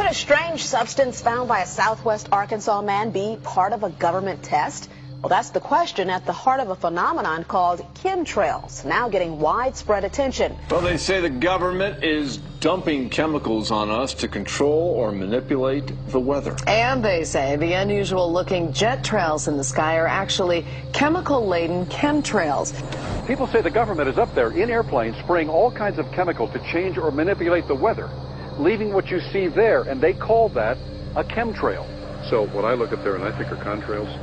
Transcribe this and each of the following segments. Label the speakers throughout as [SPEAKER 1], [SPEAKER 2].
[SPEAKER 1] Could a strange substance found by a southwest Arkansas man be part of a government test? Well, that's the question at the heart of a phenomenon called chemtrails, now getting widespread attention.
[SPEAKER 2] Well, they say the government is dumping chemicals on us to control or manipulate the weather.
[SPEAKER 3] And they say the unusual-looking jet trails in the sky are actually chemical-laden chemtrails.
[SPEAKER 4] People say the government is up there in airplanes spraying all kinds of chemicals to change or manipulate the weather, leaving what you see there, and they call that a chemtrail. So what I look up there and I think are contrails,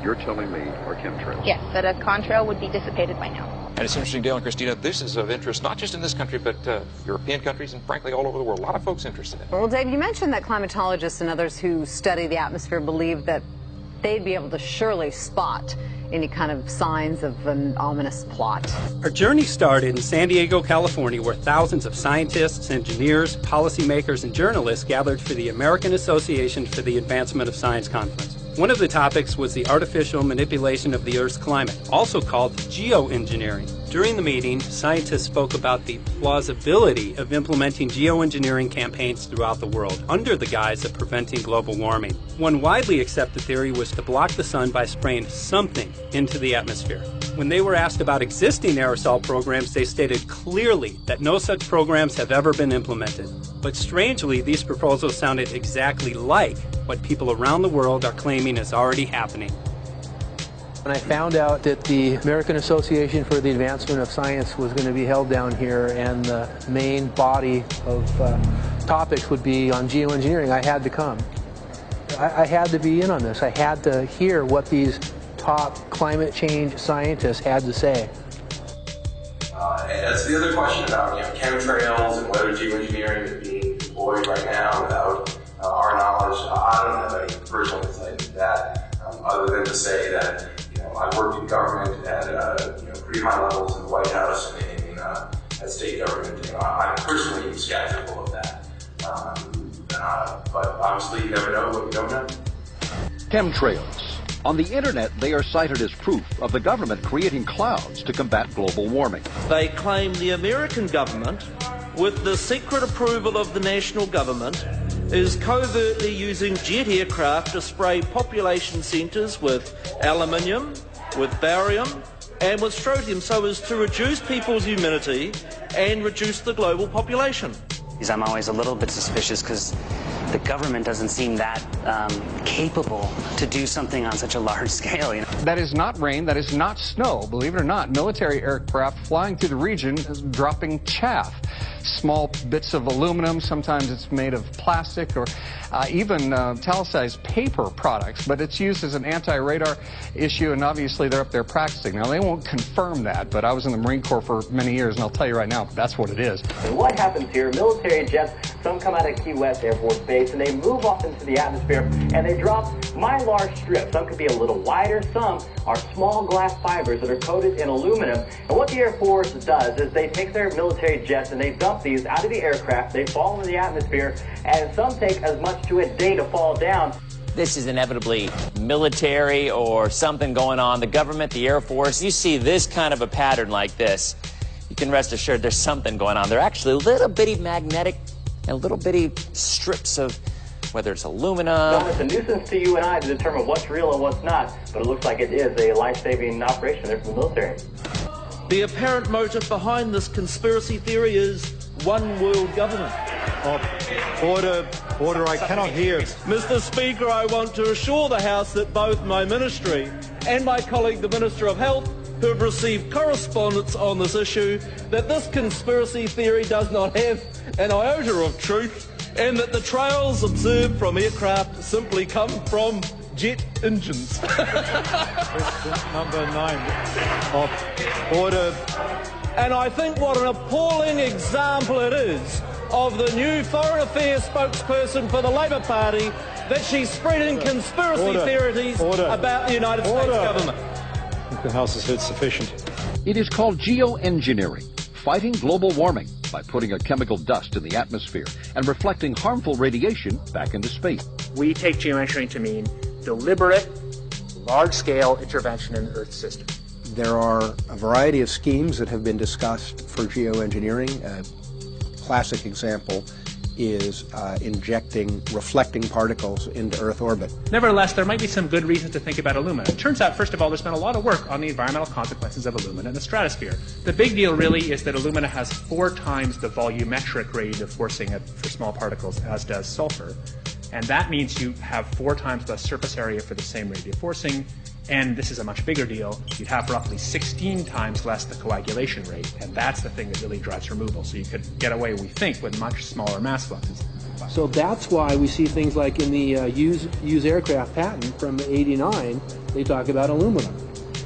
[SPEAKER 4] you're telling me are chemtrails?
[SPEAKER 5] Yes, that a contrail would be dissipated by now.
[SPEAKER 6] And it's interesting, Dale and Christina, this is of interest not just in this country, but European countries and frankly all over the world. A lot of folks interested in it.
[SPEAKER 7] Well, Dave, you mentioned that climatologists and others who study the atmosphere believe that they'd be able to surely spot any kind of signs of an ominous plot.
[SPEAKER 8] Our journey started in San Diego, California, where thousands of scientists, engineers, policymakers, and journalists gathered for the American Association for the Advancement of Science conference. One of the topics was the artificial manipulation of the Earth's climate, also called geoengineering. During the meeting, scientists spoke about the plausibility of implementing geoengineering campaigns throughout the world under the guise of preventing global warming. One widely accepted theory was to block the sun by spraying something into the atmosphere. When they were asked about existing aerosol programs, they stated clearly that no such programs have ever been implemented. But strangely, these proposals sounded exactly like what people around the world are claiming is already happening.
[SPEAKER 9] When I found out that the American Association for the Advancement of Science was going to be held down here and the main body of topics would be on geoengineering, I had to come. I had to be in on this. I had to hear what these top climate change scientists had to say.
[SPEAKER 10] And that's the other question about chemtrails and whether geoengineering is being deployed right now without our knowledge. I don't have any personal insight into that, other than to say that I worked in government at pretty high levels in the White House and in at state government. I'm personally skeptical of that. But obviously, you never know what you don't know.
[SPEAKER 11] Chemtrails. On the internet, they are cited as proof of the government creating clouds to combat global warming.
[SPEAKER 12] They claim the American government, with the secret approval of the national government, is covertly using jet aircraft to spray population centres with aluminium, with barium and with strontium so as to reduce people's immunity and reduce the global population.
[SPEAKER 13] I'm always a little bit suspicious because the government doesn't seem that capable to do something on such a large scale.
[SPEAKER 14] That is not rain, that is not snow. Believe it or not, military aircraft flying through the region is dropping chaff. Small bits of aluminum, sometimes it's made of plastic or even italicized paper products, but it's used as an anti-radar issue, and obviously they're up there practicing. Now, they won't confirm that, but I was in the Marine Corps for many years, and I'll tell you right now, that's what it is.
[SPEAKER 15] And what happens here, military jets, some come out of Key West Air Force Base, and they move off into the atmosphere, and they drop mylar strips. Some could be a little wider, some are small glass fibers that are coated in aluminum. And what the Air Force does is they take their military jets and they dump these out of the aircraft, they fall into the atmosphere, and some take as much to a day to fall down.
[SPEAKER 16] This is inevitably military or something going on. The government, the Air Force, you see this kind of a pattern like this, you can rest assured there's something going on. They're actually little bitty magnetic and little bitty strips of, whether it's aluminum.
[SPEAKER 15] No, it's a nuisance to you and I to determine what's real and what's not, but it looks like it is a life-saving operation there from the military.
[SPEAKER 12] The apparent motive behind this conspiracy theory is one world government.
[SPEAKER 17] Order, I cannot hear.
[SPEAKER 12] Mr. Speaker, I want to assure the House that both my ministry and my colleague, the Minister of Health, who have received correspondence on this issue, that this conspiracy theory does not have an iota of truth, and that the trails observed from aircraft simply come from jet engines.
[SPEAKER 17] Question number 9. Order.
[SPEAKER 12] And I think what an appalling example it is of the new Foreign Affairs spokesperson for the Labour Party that she's spreading conspiracy theories about the United States government.
[SPEAKER 17] I think the House has heard sufficient.
[SPEAKER 11] It is called geoengineering, fighting global warming by putting a chemical dust in the atmosphere and reflecting harmful radiation back into space.
[SPEAKER 18] We take geoengineering to mean deliberate, large-scale intervention in the Earth system.
[SPEAKER 19] There are a variety of schemes that have been discussed for geoengineering. A classic example is injecting reflecting particles into Earth orbit.
[SPEAKER 18] Nevertheless, there might be some good reasons to think about alumina. It turns out, first of all, there's been a lot of work on the environmental consequences of alumina in the stratosphere. The big deal really is that alumina has 4 times the volumetric rate of forcing for small particles as does sulfur. And that means you have 4 times less surface area for the same rate of forcing. And this is a much bigger deal. You'd have roughly 16 times less the coagulation rate. And that's the thing that really drives removal. So you could get away, we think, with much smaller mass fluxes.
[SPEAKER 9] So that's why we see things like in the use aircraft patent from '89, they talk about aluminum.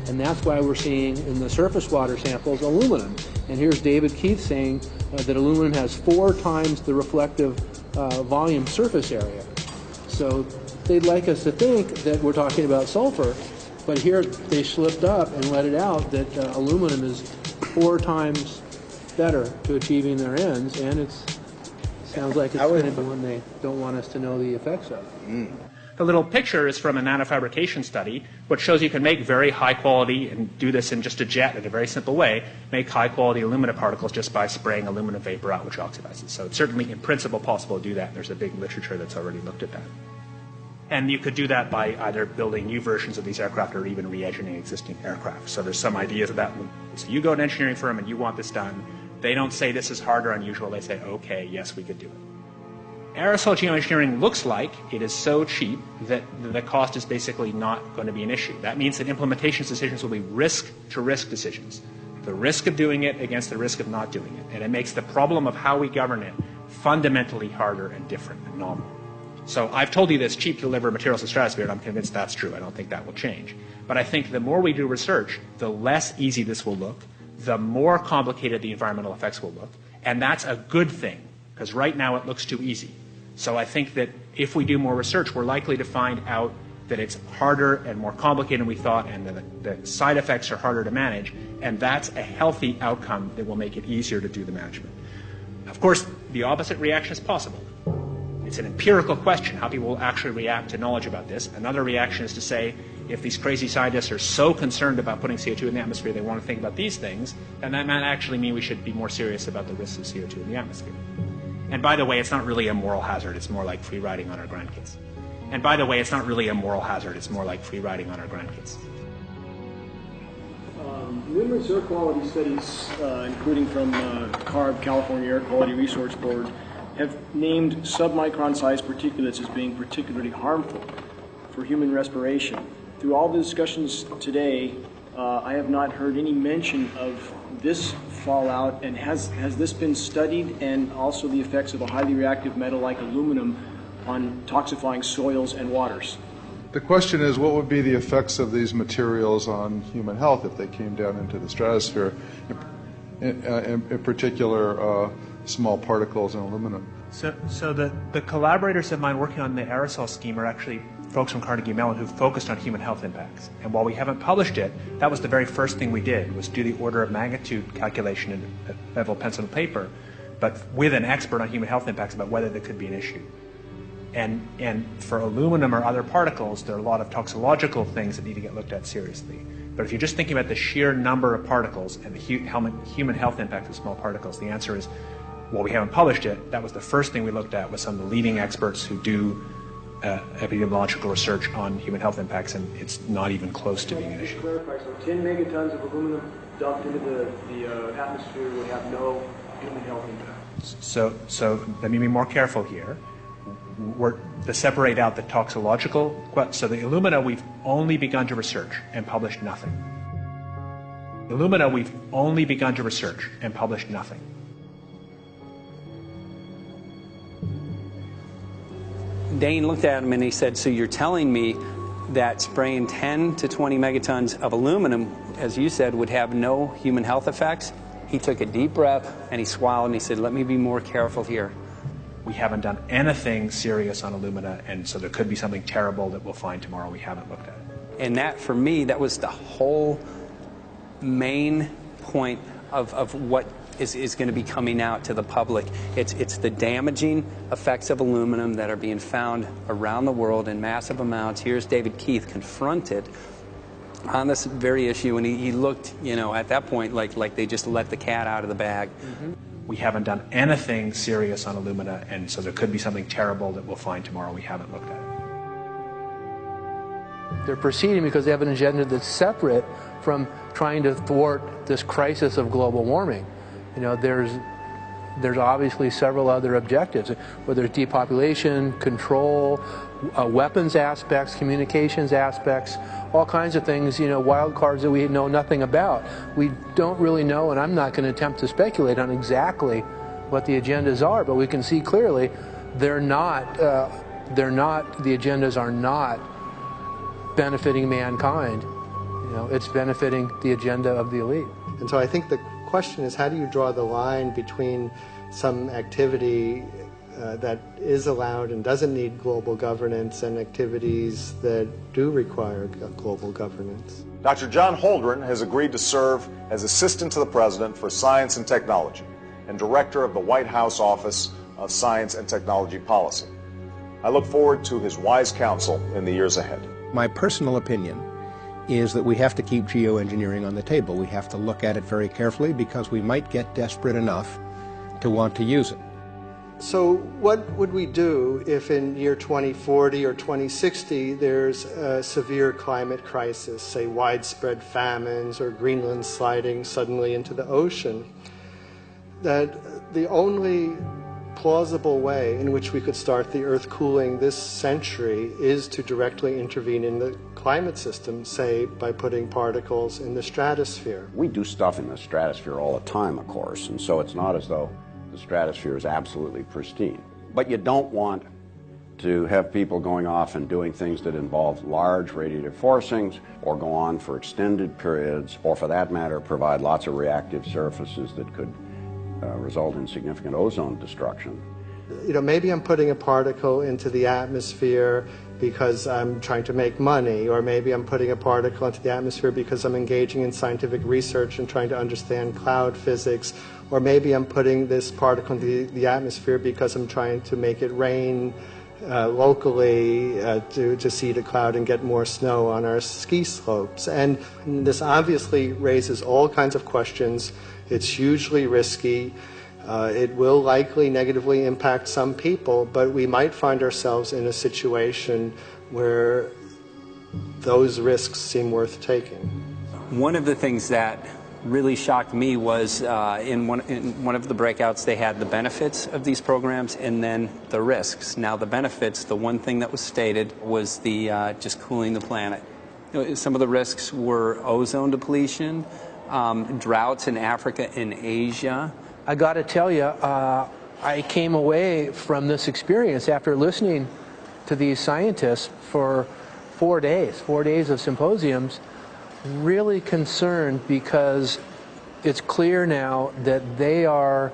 [SPEAKER 9] And that's why we're seeing in the surface water samples aluminum. And here's David Keith saying that aluminum has 4 times the reflective volume surface area. So they'd like us to think that we're talking about sulfur, but here they slipped up and let it out that aluminum is 4 times better to achieving their ends, and it sounds like it's going to be one they don't want us to know the effects of.
[SPEAKER 18] The little picture is from a nanofabrication study, which shows you can make very high quality, and do this in just a jet in a very simple way, make high quality alumina particles just by spraying aluminum vapor out, which oxidizes. So it's certainly in principle possible to do that. There's a big literature that's already looked at that. And you could do that by either building new versions of these aircraft or even re-engineering existing aircraft. So there's some ideas of that. So you go to an engineering firm and you want this done. They don't say this is hard or unusual. They say, okay, yes, we could do it. Aerosol geoengineering looks like it is so cheap that the cost is basically not going to be an issue. That means that implementation decisions will be risk-to-risk decisions. The risk of doing it against the risk of not doing it. And it makes the problem of how we govern it fundamentally harder and different and novel. So I've told you that it's cheap to deliver materials to the stratosphere, and I'm convinced that's true. I don't think that will change. But I think the more we do research, the less easy this will look, the more complicated the environmental effects will look. And that's a good thing, because right now it looks too easy. So I think that if we do more research, we're likely to find out that it's harder and more complicated than we thought, and that the side effects are harder to manage. And that's a healthy outcome that will make it easier to do the management. Of course, the opposite reaction is possible. It's an empirical question, how people will actually react to knowledge about this. Another reaction is to say, if these crazy scientists are so concerned about putting CO2 in the atmosphere, they want to think about these things, then that might actually mean we should be more serious about the risks of CO2 in the atmosphere. And by the way, it's not really a moral hazard. It's more like free riding on our grandkids. And by the way, it's not really a moral hazard. It's more like free riding on our grandkids.
[SPEAKER 20] Numerous air quality studies, including from CARB, California Air Quality Resource Board, have named submicron-sized particulates as being particularly harmful for human respiration. Through all the discussions today, I have not heard any mention of this fallout, and has this been studied, and also the effects of a highly reactive metal like aluminum on toxifying soils and waters?
[SPEAKER 21] The question is, what would be the effects of these materials on human health if they came down into the stratosphere, in particular small particles in aluminum?
[SPEAKER 18] So the collaborators of mine working on the aerosol scheme are actually folks from Carnegie Mellon who focused on human health impacts. And while we haven't published it, that was the very first thing we did, was do the order of magnitude calculation in level pencil and paper, but with an expert on human health impacts about whether there could be an issue. And for aluminum or other particles, there are a lot of toxicological things that need to get looked at seriously. But if you're just thinking about the sheer number of particles and the human health impact of small particles, the answer is, well, we haven't published it. That was the first thing we looked at with some of the leading experts who do epidemiological research on human health impacts, and it's not even close to being an issue.
[SPEAKER 20] Clarify, so 10 megatons of aluminum dumped into the atmosphere would have no human health impact.
[SPEAKER 18] So let me be more careful here. We're to separate out the toxicological. So the alumina, we've only begun to research and published nothing. Alumina, we've only begun to research and published nothing.
[SPEAKER 22] Dane looked at him and he said, so you're telling me that spraying 10 to 20 megatons of aluminum, as you said, would have no human health effects? He took a deep breath and he swallowed and he said, let me be more careful here.
[SPEAKER 18] We haven't done anything serious on alumina, and so there could be something terrible that we'll find tomorrow we haven't looked at it.
[SPEAKER 22] And that, for me, that was the whole main point of what is going to be coming out to the public. It's the damaging effects of aluminum that are being found around the world in massive amounts. Here's David Keith confronted on this very issue, and he looked, at that point like they just let the cat out of the bag.
[SPEAKER 9] Mm-hmm.
[SPEAKER 18] we haven't done anything serious on Illumina, and so there could be something terrible that we'll find tomorrow. We haven't looked at it.
[SPEAKER 9] They're proceeding because they have an agenda that's separate from trying to thwart this crisis of global warming. You know, there's obviously several other objectives, whether it's depopulation, control, weapons aspects, communications aspects, all kinds of things, you know, wild cards that we know nothing about. We don't really know, and I'm not going to attempt to speculate on exactly what the agendas are, but we can see clearly the agendas are not benefiting mankind. You know, it's benefiting the agenda of the elite.
[SPEAKER 1] And so I think the question is, how do you draw the line between some activity that is allowed and doesn't need global governance and activities that do require global governance?
[SPEAKER 2] Dr. John Holdren has agreed to serve as Assistant to the President for Science and Technology and Director of the White House Office of Science and Technology Policy. I look forward to his wise counsel in the years ahead.
[SPEAKER 19] My personal opinion is that we have to keep geoengineering on the table. We have to look at it very carefully because we might get desperate enough to want to use it.
[SPEAKER 1] So what would we do if in year 2040 or 2060 there's a severe climate crisis, say widespread famines or Greenland sliding suddenly into the ocean? That the only plausible way in which we could start the Earth cooling this century is to directly intervene in the climate system, say by putting particles in the stratosphere.
[SPEAKER 23] We do stuff in the stratosphere all the time, of course, and so it's not as though the stratosphere is absolutely pristine. But you don't want to have people going off and doing things that involve large radiative forcings or go on for extended periods, or for that matter provide lots of reactive surfaces that could result in significant ozone destruction.
[SPEAKER 1] You know, maybe I'm putting a particle into the atmosphere because I'm trying to make money, or maybe I'm putting a particle into the atmosphere because I'm engaging in scientific research and trying to understand cloud physics, or maybe I'm putting this particle into the atmosphere because I'm trying to make it rain locally to seed a cloud and get more snow on our ski slopes. And this obviously raises all kinds of questions. It's hugely risky. It will likely negatively impact some people, but we might find ourselves in a situation where those risks seem worth taking.
[SPEAKER 22] One of the things that really shocked me was in one of the breakouts they had the benefits of these programs and then the risks. Now the benefits, the one thing that was stated was the just cooling the planet. You know, some of the risks were ozone depletion, droughts in Africa and Asia.
[SPEAKER 9] I got to tell you, I came away from this experience after listening to these scientists for 4 days of symposiums, really concerned, because it's clear now that they are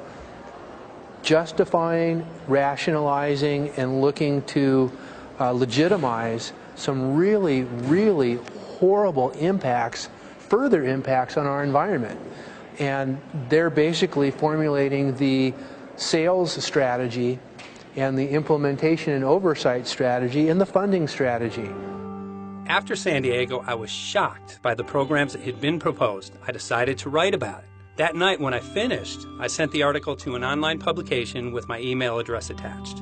[SPEAKER 9] justifying, rationalizing, and looking to legitimize some really, really horrible impacts, further impacts on our environment. And they're basically formulating the sales strategy and the implementation and oversight strategy and the funding strategy.
[SPEAKER 8] After San Diego, I was shocked by the programs that had been proposed. I decided to write about it. That night when I finished, I sent the article to an online publication with my email address attached.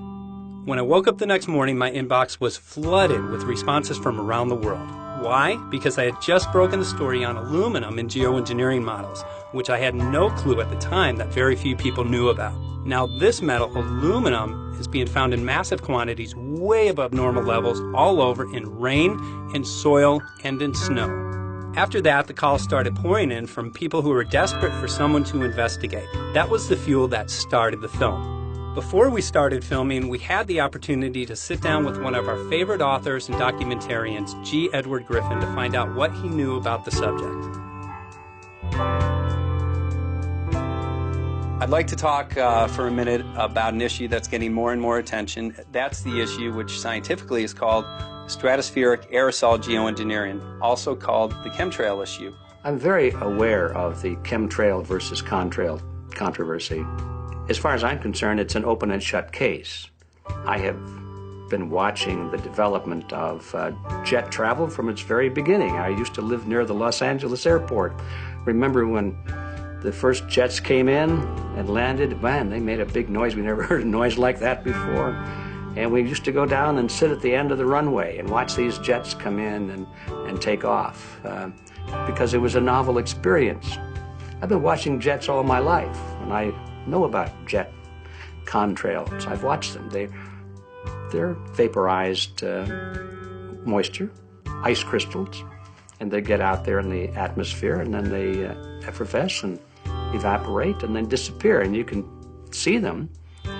[SPEAKER 8] When I woke up the next morning, my inbox was flooded with responses from around the world. Why? Because I had just broken the story on aluminum in geoengineering models, which I had no clue at the time that very few people knew about. Now this metal, aluminum, is being found in massive quantities way above normal levels all over in rain, in soil, and in snow. After that, the calls started pouring in from people who were desperate for someone to investigate. That was the fuel that started the film. Before we started filming, we had the opportunity to sit down with one of our favorite authors and documentarians, G. Edward Griffin, to find out what he knew about the subject. I'd like to talk for a minute about an issue that's getting more and more attention. That's the issue which scientifically is called stratospheric aerosol geoengineering, also called the chemtrail issue.
[SPEAKER 24] I'm very aware of the chemtrail versus contrail controversy. As far as I'm concerned, it's an open and shut case. I have been watching the development of jet travel from its very beginning. I used to live near the Los Angeles airport. Remember when the first jets came in and landed, man, they made a big noise. We never heard a noise like that before. And we used to go down and sit at the end of the runway and watch these jets come in and take off because it was a novel experience. I've been watching jets all my life, and I know about jet contrails. I've watched them. They're vaporized moisture, ice crystals, and they get out there in the atmosphere, and then they effervesce and evaporate and then disappear, and you can see them.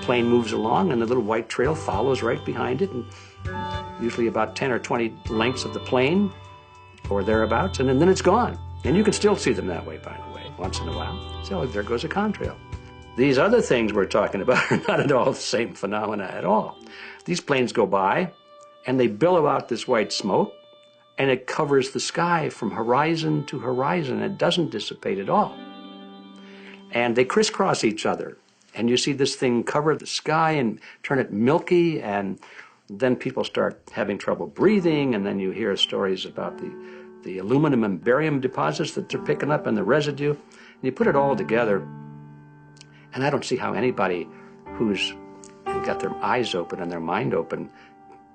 [SPEAKER 24] Plane moves along, and the little white trail follows right behind it, and usually about 10 or 20 lengths of the plane or thereabouts, and then it's gone. And you can still see them that way, by the way, once in a while. So there goes a contrail. These other things we're talking about are not at all the same phenomena at all. These planes go by, and they billow out this white smoke, and it covers the sky from horizon to horizon. It doesn't dissipate at all. And they crisscross each other. And you see this thing cover the sky and turn it milky, and then people start having trouble breathing, and then you hear stories about the aluminum and barium deposits that they're picking up and the residue. And you put it all together, and I don't see how anybody who's got their eyes open and their mind open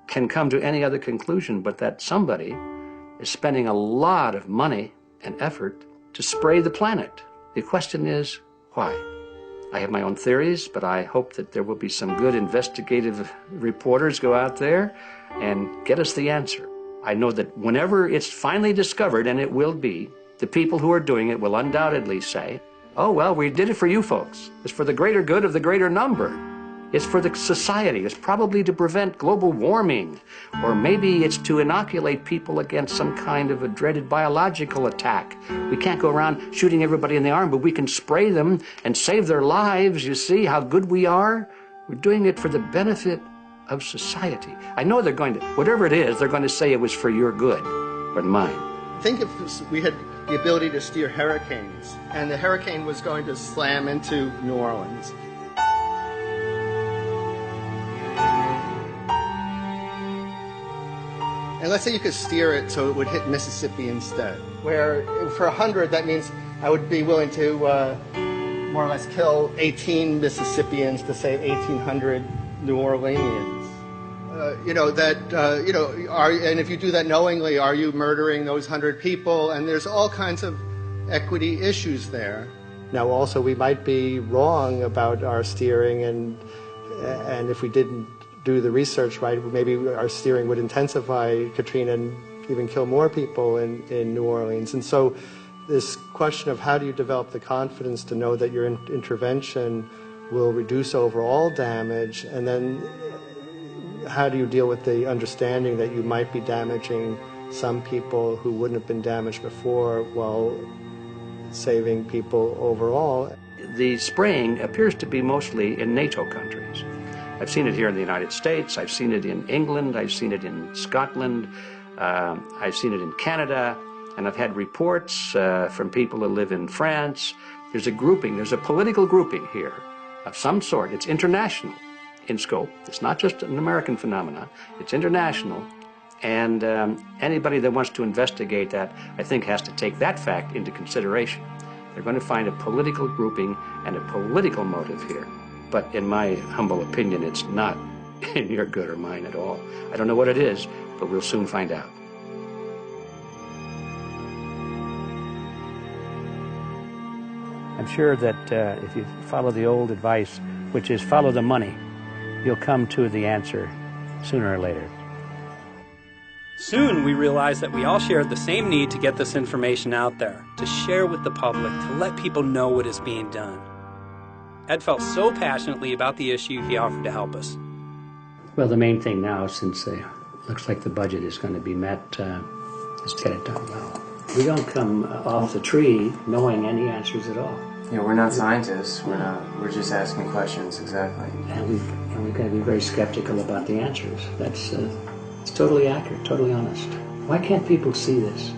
[SPEAKER 24] can come to any other conclusion but that somebody is spending a lot of money and effort to spray the planet. The question is, why? I have my own theories, but I hope that there will be some good investigative reporters go out there and get us the answer. I know that whenever it's finally discovered, and it will be, the people who are doing it will undoubtedly say, oh, well, we did it for you folks. It's for the greater good of the greater number. It's for the society. It's probably to prevent global warming. Or maybe it's to inoculate people against some kind of a dreaded biological attack. We can't go around shooting everybody in the arm, but we can spray them and save their lives. You see how good we are? We're doing it for the benefit of society. I know they're going to, whatever it is, they're going to say it was for your good, but mine.
[SPEAKER 1] Think if we had the ability to steer hurricanes, and the hurricane was going to slam into New Orleans. And let's say you could steer it so it would hit Mississippi instead, where for 100, that means I would be willing to more or less kill 18 Mississippians to save 1,800 New Orleanians. And if you do that knowingly, are you murdering those 100 people? And there's all kinds of equity issues there. Now, also, we might be wrong about our steering, and if we didn't do the research right, maybe our steering would intensify Katrina and even kill more people in New Orleans. And so this question of how do you develop the confidence to know that your intervention will reduce overall damage, and then how do you deal with the understanding that you might be damaging some people who wouldn't have been damaged before while saving people overall?
[SPEAKER 24] The spraying appears to be mostly in NATO countries. I've seen it here in the United States, I've seen it in England, I've seen it in Scotland, I've seen it in Canada, and I've had reports from people who live in France. There's a grouping, there's a political grouping here of some sort. It's international in scope. It's not just an American phenomenon, it's international. And anybody that wants to investigate that, I think, has to take that fact into consideration. They're going to find a political grouping and a political motive here. But in my humble opinion, it's not in your good or mine at all. I don't know what it is, but we'll soon find out.
[SPEAKER 3] I'm sure that if you follow the old advice, which is follow the money, you'll come to the answer sooner or later.
[SPEAKER 8] Soon we realized that we all shared the same need to get this information out there, to share with the public, to let people know what is being done. Ed felt so passionately about the issue, he offered to help us.
[SPEAKER 24] Well, the main thing now, since it looks like the budget is going to be met, is to get it done well. We don't come off the tree knowing any answers at all.
[SPEAKER 4] Yeah, we're not scientists. We're just asking questions, exactly.
[SPEAKER 24] And we've got to be very skeptical about the answers. That's it's totally accurate, totally honest. Why can't people see this?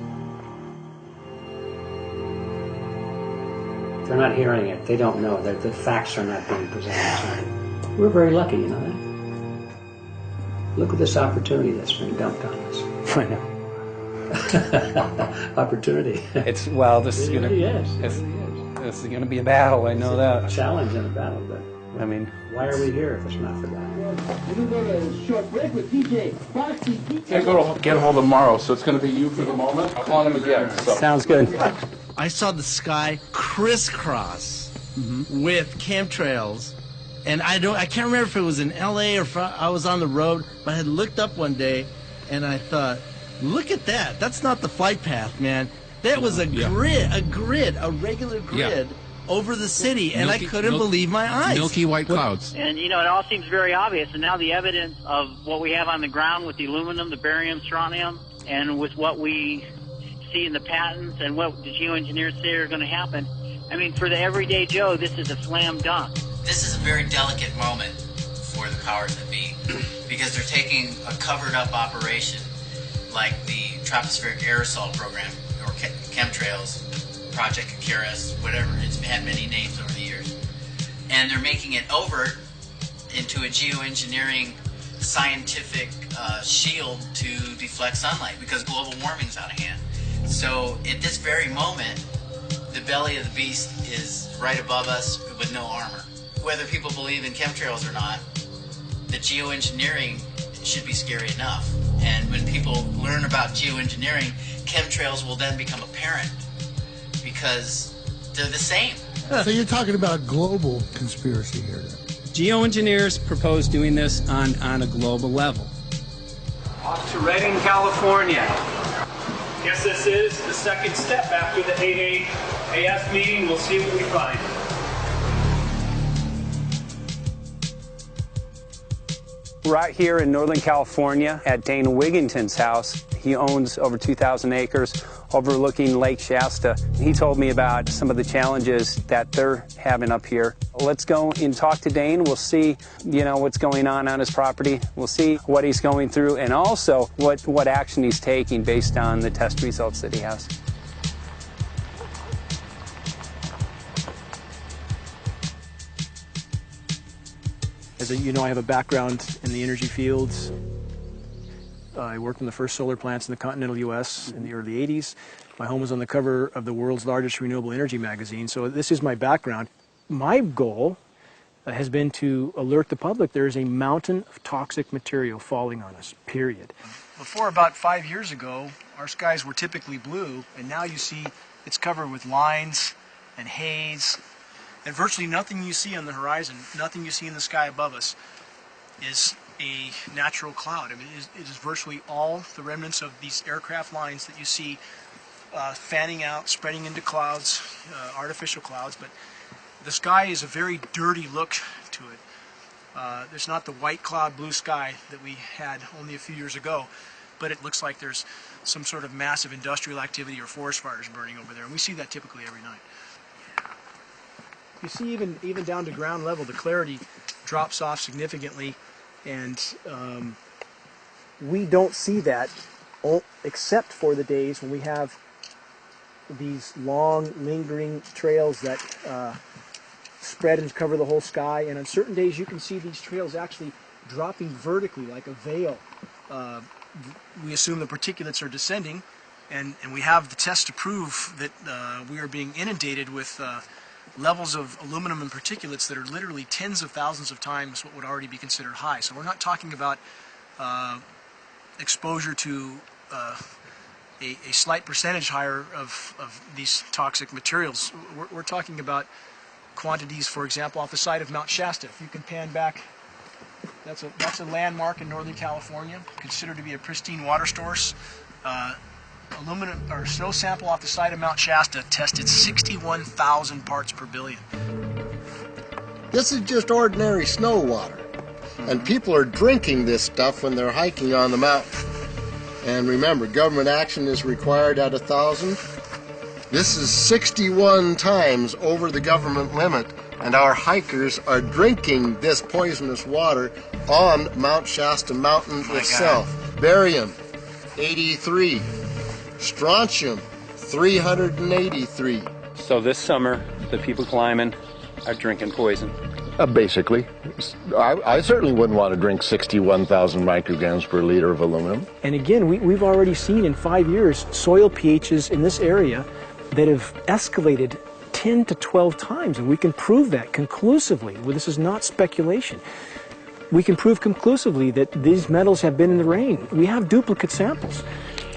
[SPEAKER 24] They're not hearing it. They don't know that the facts are not being presented. We're very lucky, you know that? Look at this opportunity that's been dumped on us.
[SPEAKER 3] I know.
[SPEAKER 24] Opportunity.
[SPEAKER 8] It's, well, this is going to...
[SPEAKER 24] It really is.
[SPEAKER 22] This is going to be a battle, I know that.
[SPEAKER 3] A challenge and a battle, but
[SPEAKER 22] I mean,
[SPEAKER 3] why are we here if it's not for that?
[SPEAKER 5] We're going to go to a short break with DJ Foxy.
[SPEAKER 6] Can't go to get hold of Morrow, so it's going to be you for the moment. I'll call him again. So.
[SPEAKER 22] Sounds good.
[SPEAKER 7] I saw the sky crisscross with chemtrails, and I can't remember if it was in L.A. or if I was on the road, but I had looked up one day, and I thought, look at that. That's not the flight path, man. That was a grid, a regular grid over the city, and I couldn't believe my eyes.
[SPEAKER 6] Milky white clouds.
[SPEAKER 10] And, you know, it all seems very obvious, and now the evidence of what we have on the ground with the aluminum, the barium, strontium, and with what we see in the patents and what the geoengineers say are going to happen, I mean, for the everyday Joe, this is a slam dunk.
[SPEAKER 25] This is a very delicate moment for the powers that be, because they're taking a covered-up operation like the tropospheric aerosol program, or chemtrails, Project Icarus, whatever, it's had many names over the years, and they're making it overt into a geoengineering scientific shield to deflect sunlight, because global warming's out of hand. So at this very moment, the belly of the beast is right above us with no armor. Whether people believe in chemtrails or not, the geoengineering should be scary enough. And when people learn about geoengineering, chemtrails will then become apparent because they're the same.
[SPEAKER 5] So you're talking about a global conspiracy here then?
[SPEAKER 22] Geoengineers propose doing this on a global level.
[SPEAKER 18] Off to Redding, California. Guess this is the second step after the 8 AF meeting. We'll see what we find.
[SPEAKER 22] Right here in Northern California at Dana Wigington's house. He owns over 2,000 acres overlooking Lake Shasta. He told me about some of the challenges that they're having up here. Let's go and talk to Dane. We'll see, what's going on his property. We'll see what he's going through and also what action he's taking based on the test results that he has.
[SPEAKER 26] As you know, I have a background in the energy fields. I worked on the first solar plants in the continental U.S. in the early 80s. My home was on the cover of the world's largest renewable energy magazine, so this is my background. My goal has been to alert the public there is a mountain of toxic material falling on us, period. Before about 5 years ago, our skies were typically blue, and now you see it's covered with lines and haze, and virtually nothing you see on the horizon, nothing you see in the sky above us is a natural cloud. I mean, it is virtually all the remnants of these aircraft lines that you see fanning out, spreading into clouds, artificial clouds, but the sky is a very dirty look to it. There's not the white cloud blue sky that we had only a few years ago, but it looks like there's some sort of massive industrial activity or forest fires burning over there, and we see that typically every night. You see even down to ground level, the clarity drops off significantly, and we don't see that except for the days when we have these long, lingering trails that spread and cover the whole sky, and on certain days you can see these trails actually dropping vertically like a veil. We assume the particulates are descending, and we have the tests to prove that we are being inundated with levels of aluminum and particulates that are literally tens of thousands of times what would already be considered high. So we're not talking about exposure to a slight percentage higher of these toxic materials. We're talking about quantities, for example, off the side of Mount Shasta. If you can pan back, that's a landmark in Northern California, considered to be a pristine water source. Aluminum or snow sample off the side of Mount Shasta tested 61,000 parts per billion.
[SPEAKER 5] This is just ordinary snow water, and people are drinking this stuff when they're hiking on the mountain. And remember, government action is required at 1,000. This is 61 times over the government limit, and our hikers are drinking this poisonous water on Mount Shasta Mountain itself. Barium, 83. Strontium, 383.
[SPEAKER 22] So this summer, the people climbing are drinking poison.
[SPEAKER 27] Basically. I certainly wouldn't want to drink 61,000 micrograms per liter of aluminum.
[SPEAKER 26] And again, we've already seen in 5 years soil pHs in this area that have escalated 10 to 12 times, and we can prove that conclusively. Well, this is not speculation. We can prove conclusively that these metals have been in the rain. We have duplicate samples.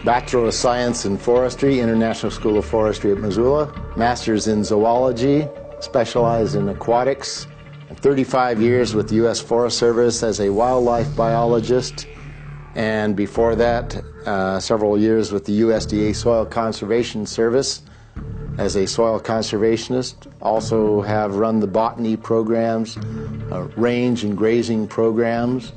[SPEAKER 27] Bachelor of Science in Forestry, International School of Forestry at Missoula. Master's in Zoology, specialized in aquatics. 35 years with the U.S. Forest Service as a wildlife biologist. And before that, several years with the USDA Soil Conservation Service as a soil conservationist. Also have run the botany programs, range and grazing programs.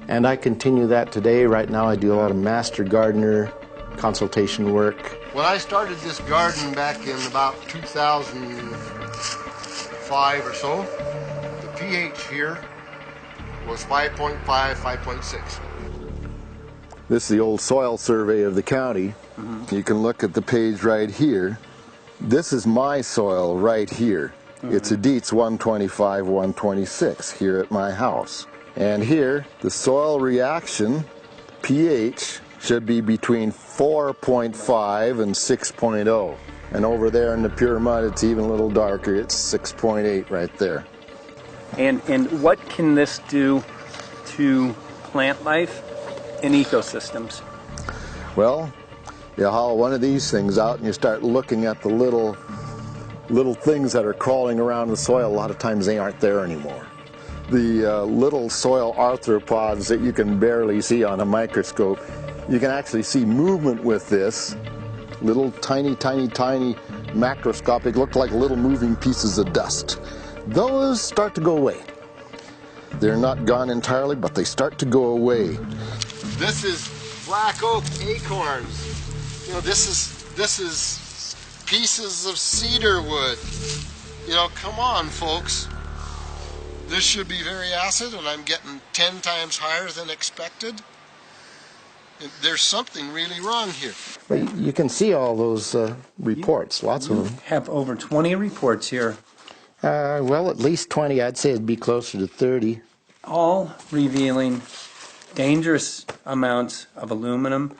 [SPEAKER 27] And I continue that today. Right now I do a lot of master gardener consultation work.
[SPEAKER 5] When I started this garden back in about 2005 or so, the pH here was 5.5, 5.6.
[SPEAKER 27] This is the old soil survey of the county. You can look at the page right here. This is my soil right here. It's a Dietz 125, 126 here at my house. And here, the soil reaction pH should be between 4.5 and 6.0. And over there in the pure mud, it's even a little darker. It's 6.8 right there.
[SPEAKER 22] And what can this do to plant life and ecosystems?
[SPEAKER 27] Well, you haul one of these things out and you start looking at the little things that are crawling around the soil. A lot of times they aren't there anymore. The little soil arthropods that you can barely see on a microscope, you can actually see movement with this. Little tiny macroscopic, look like little moving pieces of dust. Those start to go away. They're not gone entirely, but they start to go away.
[SPEAKER 5] This is black oak acorns. You know, this is pieces of cedar wood. You know, come on, folks. This should be very acid, and I'm getting 10 times higher than expected. There's something really wrong here.
[SPEAKER 27] But you can see all those reports, lots of them.
[SPEAKER 22] Have over 20 reports here.
[SPEAKER 27] Well, at least 20. I'd say it'd be closer to 30.
[SPEAKER 22] All revealing dangerous amounts of aluminum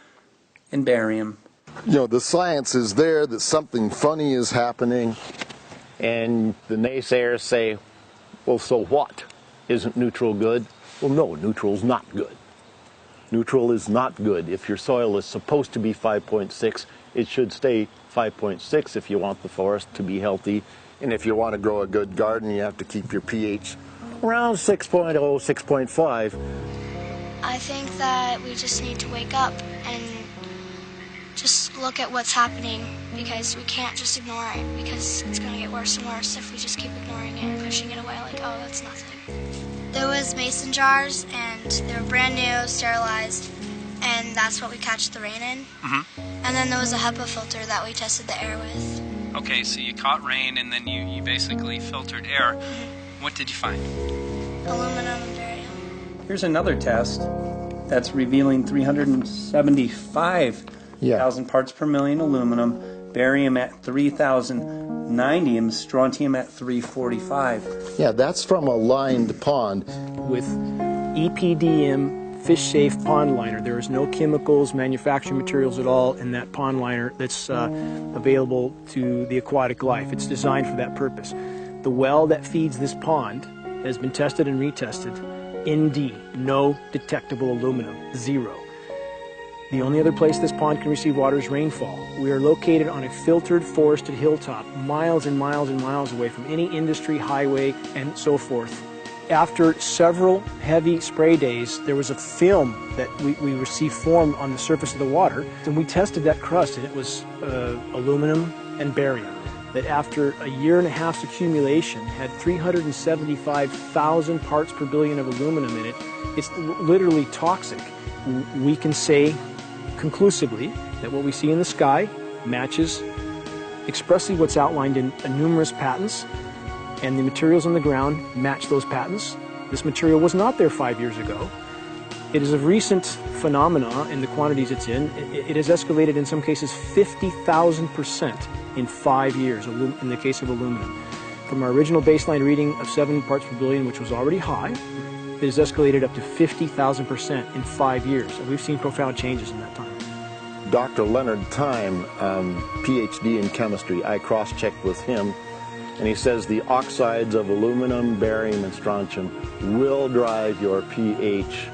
[SPEAKER 22] and barium.
[SPEAKER 27] You know, the science is there that something funny is happening, and the naysayers say, well, so what? Isn't neutral good? Well, no, neutral's not good. Neutral is not good. If your soil is supposed to be 5.6, it should stay 5.6 if you want the forest to be healthy. And if you want to grow a good garden, you have to keep your pH around 6.0, 6.5.
[SPEAKER 11] I think that we just need to wake up and just look at what's happening, because we can't just ignore it, because it's going to get worse and worse if we just keep ignoring it and pushing it away like, oh, that's nothing. There was mason jars, and they were brand new, sterilized, and that's what we catch the rain in. And then there was a HEPA filter that we tested the air with.
[SPEAKER 22] Okay, so you caught rain and then you basically filtered air. What did you find?
[SPEAKER 11] Aluminum and barium.
[SPEAKER 22] Here's another test that's revealing 375,000 parts per million aluminum, barium at 3,090, and strontium at 345.
[SPEAKER 27] Yeah, that's from a lined pond.
[SPEAKER 26] With EPDM fish-safe pond liner. There is no chemicals, manufacturing materials at all in that pond liner that's available to the aquatic life. It's designed for that purpose. The well that feeds this pond has been tested and retested. ND, no detectable aluminum, 0. The only other place this pond can receive water is rainfall. We are located on a filtered, forested hilltop, miles and miles and miles away from any industry, highway, and so forth. After several heavy spray days, there was a film that we received formed on the surface of the water, and we tested that crust, and it was aluminum and barium. That after a year and a half's accumulation had 375,000 parts per billion of aluminum in it. It's literally toxic. We can say conclusively that what we see in the sky matches expressly what's outlined in numerous patents, and the materials on the ground match those patents. This material was not there 5 years ago. It is a recent phenomena in the quantities it's in. It has escalated in some cases 50,000% in 5 years in the case of aluminum. From our original baseline reading of 7 parts per billion, which was already high, it has escalated up to 50,000% in 5 years. And we've seen profound changes in that time.
[SPEAKER 27] Dr. Leonard Time, PhD in chemistry, I cross-checked with him
[SPEAKER 12] And he says the oxides of aluminum, barium, and strontium will drive your pH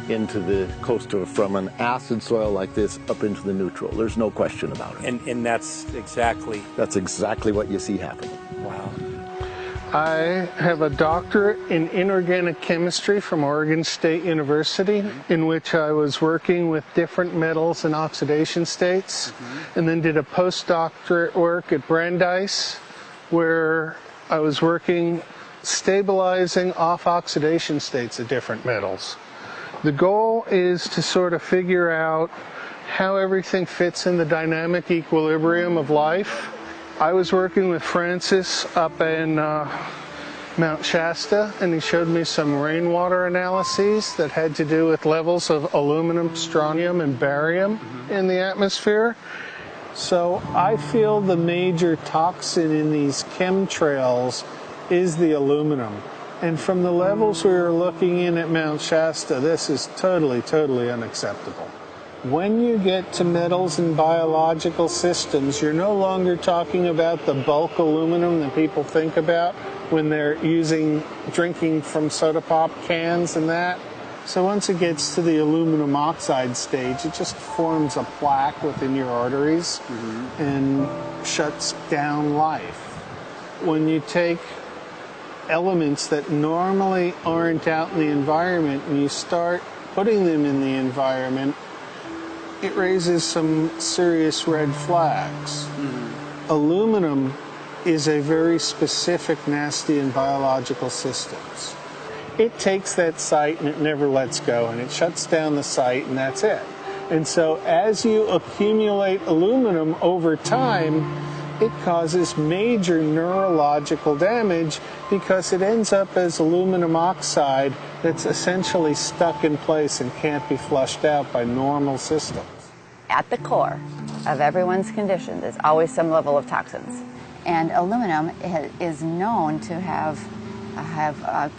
[SPEAKER 12] into the coastal, from an acid soil like this up into the neutral. There's no question about it.
[SPEAKER 22] And that's exactly...
[SPEAKER 12] That's exactly what you see happening.
[SPEAKER 22] Wow.
[SPEAKER 13] I have a doctorate in inorganic chemistry from Oregon State University, in which I was working with different metals and oxidation states, and then did a postdoctorate work at Brandeis, where I was working stabilizing off oxidation states of different metals. The goal is to sort of figure out how everything fits in the dynamic equilibrium of life. I was working with Francis up in Mount Shasta, and he showed me some rainwater analyses that had to do with levels of aluminum, strontium, and barium in the atmosphere. So I feel the major toxin in these chemtrails is the aluminum. And from the levels we were looking in at Mount Shasta, this is totally, totally unacceptable. When you get to metals and biological systems, you're no longer talking about the bulk aluminum that people think about when they're drinking from soda pop cans and that. So once it gets to the aluminum oxide stage, it just forms a plaque within your arteries and shuts down life. When you take elements that normally aren't out in the environment and you start putting them in the environment, it raises some serious red flags. Aluminum is a very specific, nasty in biological systems. It takes that site and it never lets go, and it shuts down the site, and that's it. And so as you accumulate aluminum over time, it causes major neurological damage because it ends up as aluminum oxide that's essentially stuck in place and can't be flushed out by normal systems.
[SPEAKER 14] At the core of everyone's condition, there's always some level of toxins. And aluminum is known to have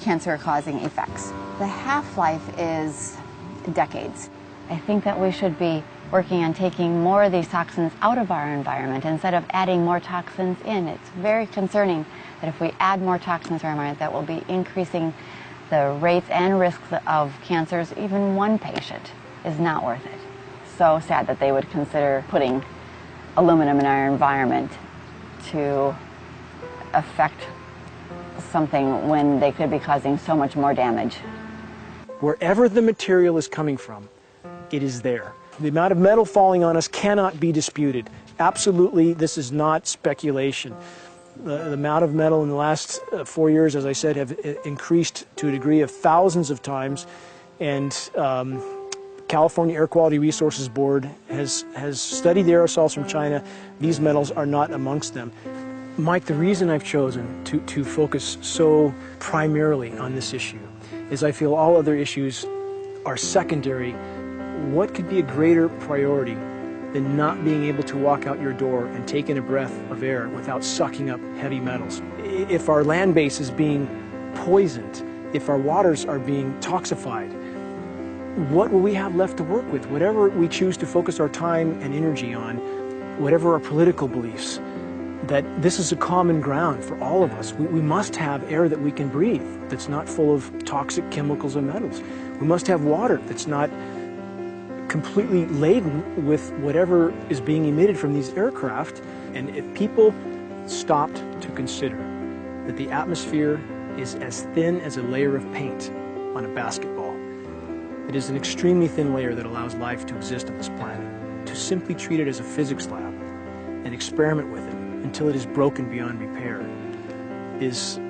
[SPEAKER 14] cancer-causing effects. The half-life is decades. I think that we should be working on taking more of these toxins out of our environment instead of adding more toxins in. It's very concerning that if we add more toxins to our environment, that will be increasing the rates and risks of cancers. Even one patient is not worth it. So sad that they would consider putting aluminum in our environment to affect something when they could be causing so much more damage.
[SPEAKER 26] Wherever the material is coming from, it is there. The amount of metal falling on us cannot be disputed. Absolutely, this is not speculation. The amount of metal in the last 4 years, as I said, have increased to a degree of thousands of times, and California Air Quality Resources Board has studied the aerosols from China. These metals are not amongst them. Mike, the reason I've chosen to focus so primarily on this issue is I feel all other issues are secondary. What could be a greater priority than not being able to walk out your door and take in a breath of air without sucking up heavy metals? If our land base is being poisoned, if our waters are being toxified, what will we have left to work with? Whatever we choose to focus our time and energy on, whatever our political beliefs, that this is a common ground for all of us. We must have air that we can breathe that's not full of toxic chemicals and metals. We must have water that's not completely laden with whatever is being emitted from these aircraft. And if people stopped to consider that the atmosphere is as thin as a layer of paint on a basketball, it is an extremely thin layer that allows life to exist on this planet. To simply treat it as a physics lab and experiment with it until it is broken beyond repair is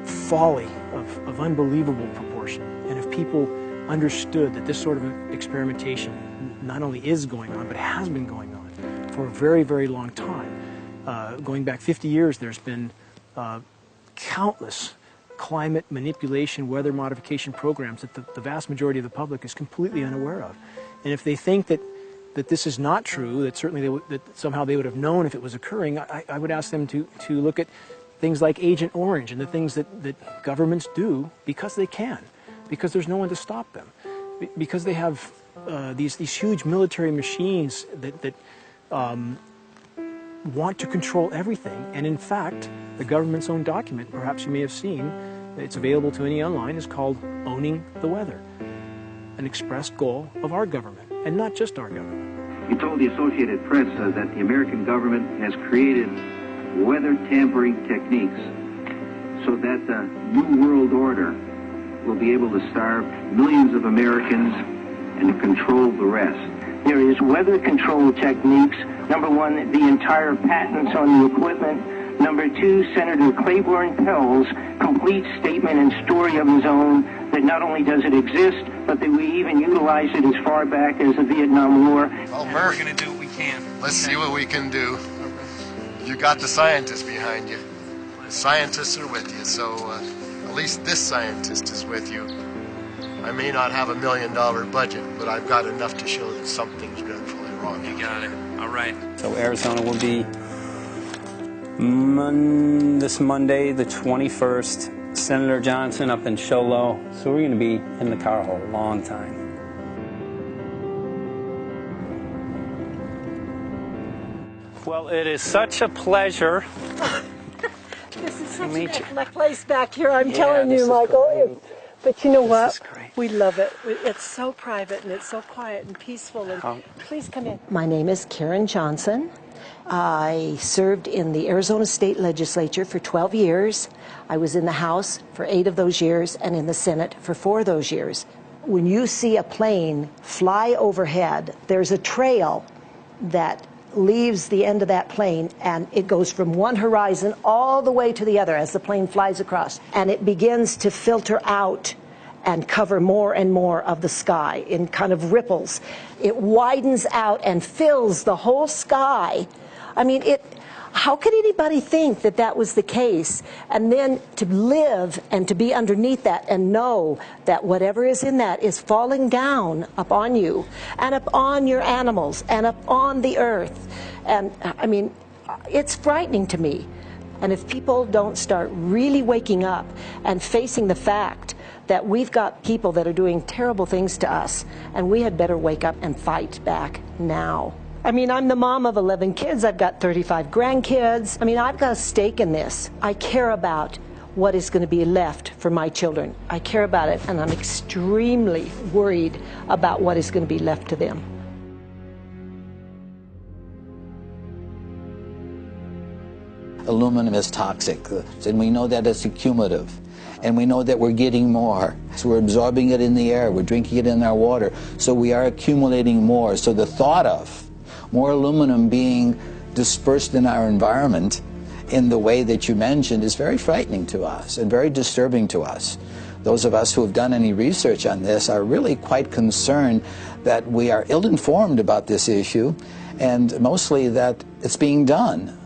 [SPEAKER 26] folly of unbelievable proportion. And if people understood that this sort of experimentation not only is going on, but has been going on for a very, very long time. Going back 50 years, there's been countless climate manipulation, weather modification programs that the vast majority of the public is completely unaware of. And if they think that this is not true, that certainly that somehow they would have known if it was occurring, I would ask them to look at things like Agent Orange and the things that governments do because they can, because there's no one to stop them, because they have these huge military machines that want to control everything. And in fact, the government's own document, perhaps you may have seen, it's available to any online, is called Owning the Weather, an expressed goal of our government, and not just our government.
[SPEAKER 2] He told the Associated Press that the American government has created weather tampering techniques so that the New World Order will be able to starve millions of Americans and to control the rest.
[SPEAKER 15] There is weather control techniques. Number one, the entire patents on the equipment. Number two, Senator Claiborne Pell's complete statement and story of his own that not only does it exist, but that we even utilized it as far back as the Vietnam War.
[SPEAKER 5] Well, Murph,
[SPEAKER 18] We're going to do what we can.
[SPEAKER 5] let's see what we can do. You got the scientists behind you. The scientists are with you, so at least this scientist is with you. I may not have $1 million budget, but I've got enough to show that something's dreadfully wrong.
[SPEAKER 18] You got it. All right.
[SPEAKER 22] So Arizona will be this Monday, the 21st. Senator Johnson up in Show Low. So we're going to be in the car a whole long time. Well, it is such a pleasure.
[SPEAKER 16] This is such
[SPEAKER 22] meet
[SPEAKER 16] an
[SPEAKER 22] you.
[SPEAKER 16] excellent place back here, I'm
[SPEAKER 22] Yeah,
[SPEAKER 16] telling
[SPEAKER 22] this
[SPEAKER 16] you,
[SPEAKER 22] is
[SPEAKER 16] Michael. But you know
[SPEAKER 22] This is
[SPEAKER 16] what?
[SPEAKER 22] great.
[SPEAKER 16] We love it. It's so private and it's so quiet and peaceful. And please come in. My name is Karen Johnson. I served in the Arizona State Legislature for 12 years. I was in the House for 8 of those years and in the Senate for 4 of those years. When you see a plane fly overhead, there's a trail that leaves the end of that plane, and it goes from one horizon all the way to the other as the plane flies across, and it begins to filter out and cover more and more of the sky in kind of ripples. It widens out and fills the whole sky. I mean, how could anybody think that that was the case? And then to live and to be underneath that and know that whatever is in that is falling down upon you and upon your animals and upon the earth. And I mean, it's frightening to me. And if people don't start really waking up and facing the fact that we've got people that are doing terrible things to us, and we had better wake up and fight back now. I mean, I'm the mom of 11 kids. I've got 35 grandkids. I mean, I've got a stake in this. I care about what is going to be left for my children. I care about it, and I'm extremely worried about what is going to be left to them.
[SPEAKER 17] Aluminum is toxic, and we know that it's accumulative. And we know that we're getting more. So we're absorbing it in the air, we're drinking it in our water. So we are accumulating more. So the thought of more aluminum being dispersed in our environment in the way that you mentioned is very frightening to us and very disturbing to us. Those of us who have done any research on this are really quite concerned that we are ill-informed about this issue, and mostly that it's being done.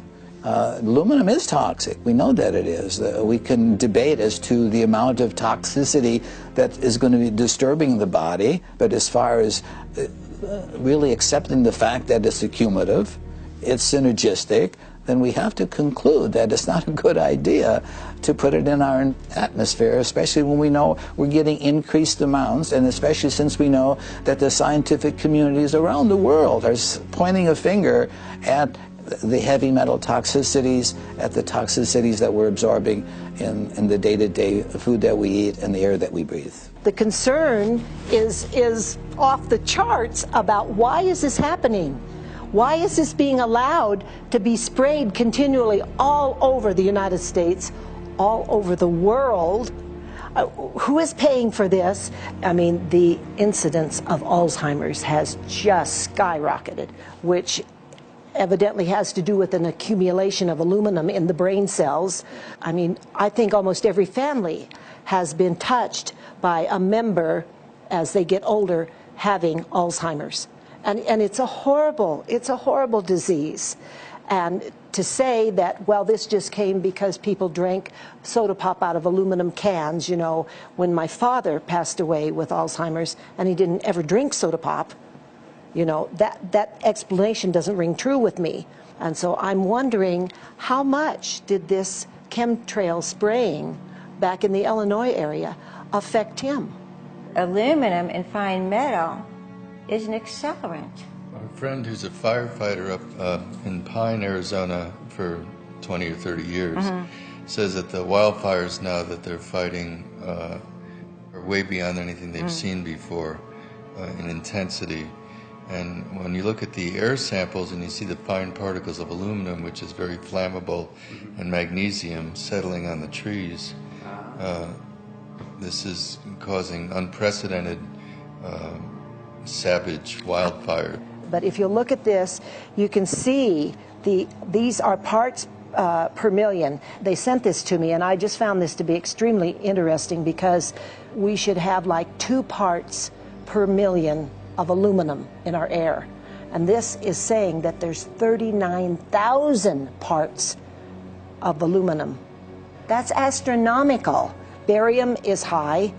[SPEAKER 17] Aluminum is toxic. We know that it is. We can debate as to the amount of toxicity that is going to be disturbing the body, but as far as really accepting the fact that it's accumulative, it's synergistic, then we have to conclude that it's not a good idea to put it in our atmosphere, especially when we know we're getting increased amounts, and especially since we know that the scientific communities around the world are pointing a finger at the heavy metal toxicities, at the toxicities that we're absorbing in the day-to-day food that we eat and the air that we breathe.
[SPEAKER 16] The concern is off the charts about why is this happening? Why is this being allowed to be sprayed continually all over the United States, all over the world? Who is paying for this? I mean, the incidence of Alzheimer's has just skyrocketed, which evidently has to do with an accumulation of aluminum in the brain cells. I mean, I think almost every family has been touched by a member as they get older having Alzheimer's. And it's a horrible disease. And to say that, well, this just came because people drank soda pop out of aluminum cans, you know, when my father passed away with Alzheimer's and he didn't ever drink soda pop, you know, that explanation doesn't ring true with me. And so I'm wondering, how much did this chemtrail spraying back in the Illinois area affect him?
[SPEAKER 19] Aluminum and fine metal is an accelerant.
[SPEAKER 1] Our friend who's a firefighter up in Pine, Arizona for 20 or 30 years says that the wildfires now that they're fighting are way beyond anything they've seen before in intensity. And when you look at the air samples and you see the fine particles of aluminum, which is very flammable, and magnesium settling on the trees, this is causing unprecedented savage wildfire.
[SPEAKER 16] But if you look at this, you can see these are parts per million. They sent this to me, and I just found this to be extremely interesting because we should have like 2 parts per million of aluminum in our air. And this is saying that there's 39,000 parts of aluminum. That's astronomical. Barium is high.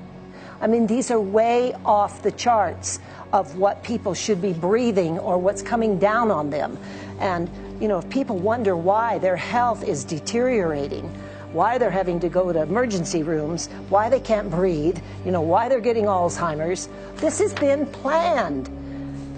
[SPEAKER 16] I mean, these are way off the charts of what people should be breathing or what's coming down on them. And, you know, if people wonder why their health is deteriorating, why they're having to go to emergency rooms, why they can't breathe, you know, why they're getting Alzheimer's, this has been planned.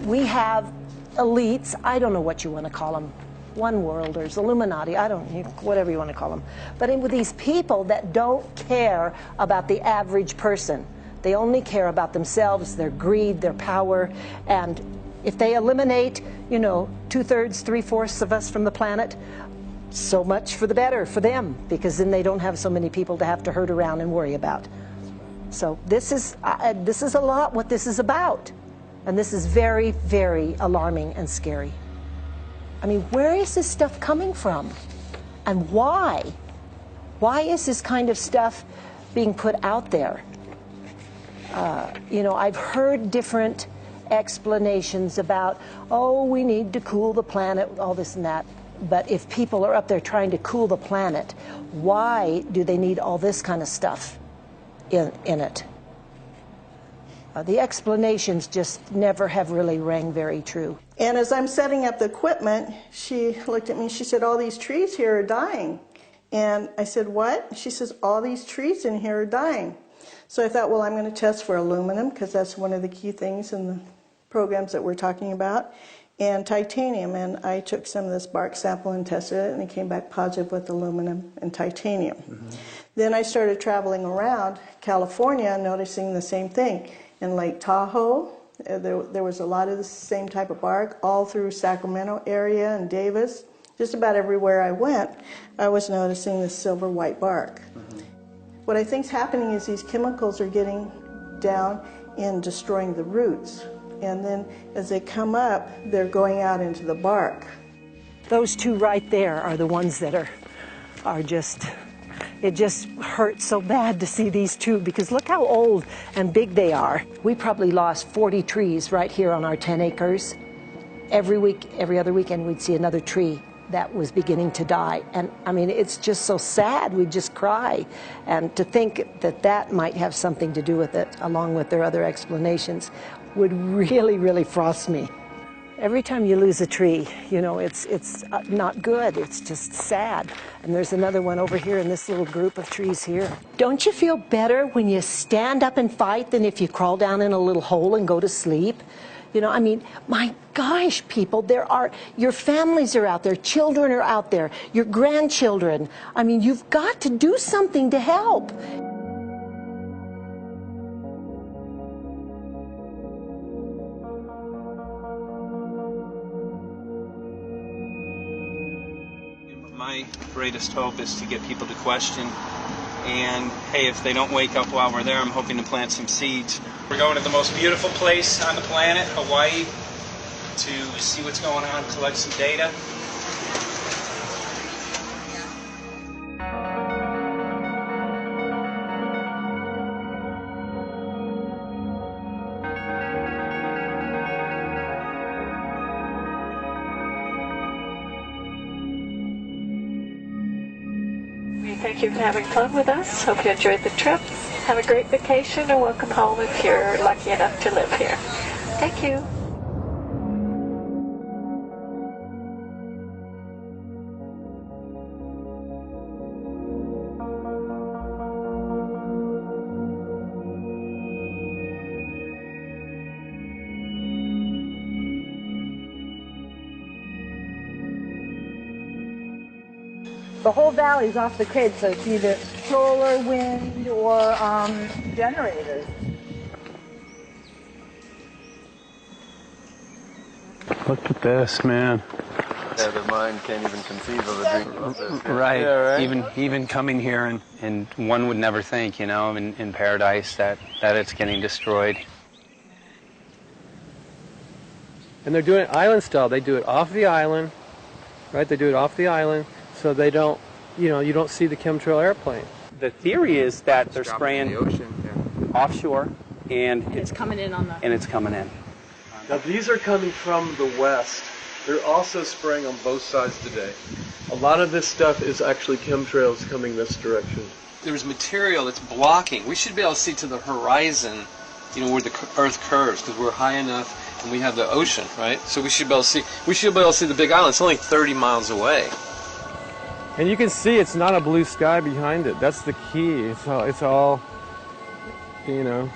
[SPEAKER 16] We have elites, I don't know what you want to call them, one worlders, Illuminati, I don't know, whatever you want to call them. But with these people that don't care about the average person. They only care about themselves, their greed, their power, and if they eliminate, you know, 2/3, 3/4 of us from the planet, so much for the better for them, because then they don't have so many people to have to herd around and worry about. So this is a lot what this is about, and this is very, very alarming and scary. I mean, where is this stuff coming from, and why? Why is this kind of stuff being put out there? You know, I've heard different explanations about, oh, we need to cool the planet, all this and that. But if people are up there trying to cool the planet, why do they need all this kind of stuff in it? The explanations just never have really rang very true.
[SPEAKER 4] And as I'm setting up the equipment, she looked at me, she said, all these trees here are dying. And I said, what? She says, all these trees in here are dying. So I thought, well, I'm going to test for aluminum, because that's one of the key things in the programs that we're talking about, and titanium. And I took some of this bark sample and tested it, and it came back positive with aluminum and titanium. Then I started traveling around California, noticing the same thing. In Lake Tahoe, there was a lot of the same type of bark, all through Sacramento area and Davis. Just about everywhere I went, I was noticing this silver white bark. What I think is happening is these chemicals are getting down and destroying the roots. And then as they come up, they're going out into the bark.
[SPEAKER 16] Those 2 right there are the ones that are just, it just hurts so bad to see these 2, because look how old and big they are. We probably lost 40 trees right here on our 10 acres. Every week, every other weekend, we'd see another tree that was beginning to die. And I mean, it's just so sad, we'd just cry. And to think that that might have something to do with it, along with their other explanations, would really, really frost me. Every time you lose a tree, you know, it's not good, it's just sad. And there's another one over here in this little group of trees here. Don't you feel better when you stand up and fight than if you crawl down in a little hole and go to sleep? You know, I mean, my gosh, people, your families are out there, children are out there, your grandchildren. I mean, you've got to do something to help.
[SPEAKER 9] My greatest hope is to get people to question. And hey, if they don't wake up while we're there, I'm hoping to plant some seeds. We're going to the most beautiful place on the planet, Hawaii, to see what's going on, collect some data.
[SPEAKER 19] Thank you for having fun with us. Hope you enjoyed the trip. Have a great vacation and welcome home if you're lucky enough to live here. Thank you.
[SPEAKER 3] The whole valley's off the grid, so it's either solar, wind, or generators.
[SPEAKER 22] Look at this, man.
[SPEAKER 27] Yeah, the mind can't even conceive of a dream of this.
[SPEAKER 22] Right.
[SPEAKER 27] Yeah, right.
[SPEAKER 22] Even coming here, and one would never think, you know, in paradise that it's getting destroyed.
[SPEAKER 26] And they're doing it island style. They do it off the island, right? They do it off the island, so they don't, you know, you don't see the chemtrail airplane.
[SPEAKER 22] The theory is that they're spraying offshore, and
[SPEAKER 3] it's coming in on the...
[SPEAKER 22] And it's coming in.
[SPEAKER 7] Now these are coming from the west. They're also spraying on both sides today. A lot of this stuff is actually chemtrails coming this direction.
[SPEAKER 8] There's material that's blocking. We should be able to see to the horizon, you know, where the Earth curves, because we're high enough and we have the ocean, right? So we should be able to see. We should be able to see the Big Island. It's only 30 miles away.
[SPEAKER 26] And you can see it's not a blue sky behind it. That's the key. It's all, you know,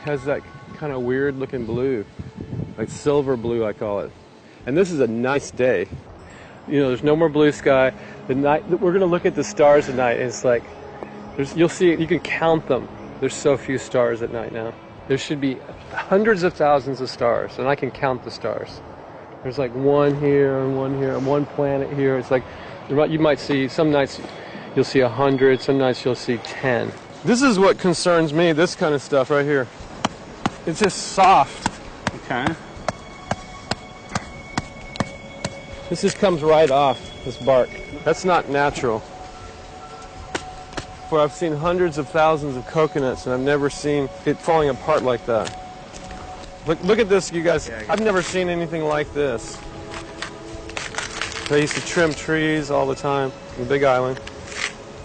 [SPEAKER 26] has that kind of weird looking blue, like silver blue, I call it. And this is a nice day. You know, there's no more blue sky. The night we're going to look at the stars at night, and it's like you'll see it. You can count them. There's so few stars at night now. There should be hundreds of thousands of stars, and I can count the stars. There's like one here and one planet here. It's like you might see some nights you'll see 100, some nights you'll see 10. This is what concerns me. This kind of stuff right here. It's just soft.
[SPEAKER 22] Okay.
[SPEAKER 26] This just comes right off, this bark. That's not natural. For I've seen hundreds of thousands of coconuts, and I've never seen it falling apart like that. Look at this, you guys. I've never seen anything like this. They used to trim trees all the time in the Big Island.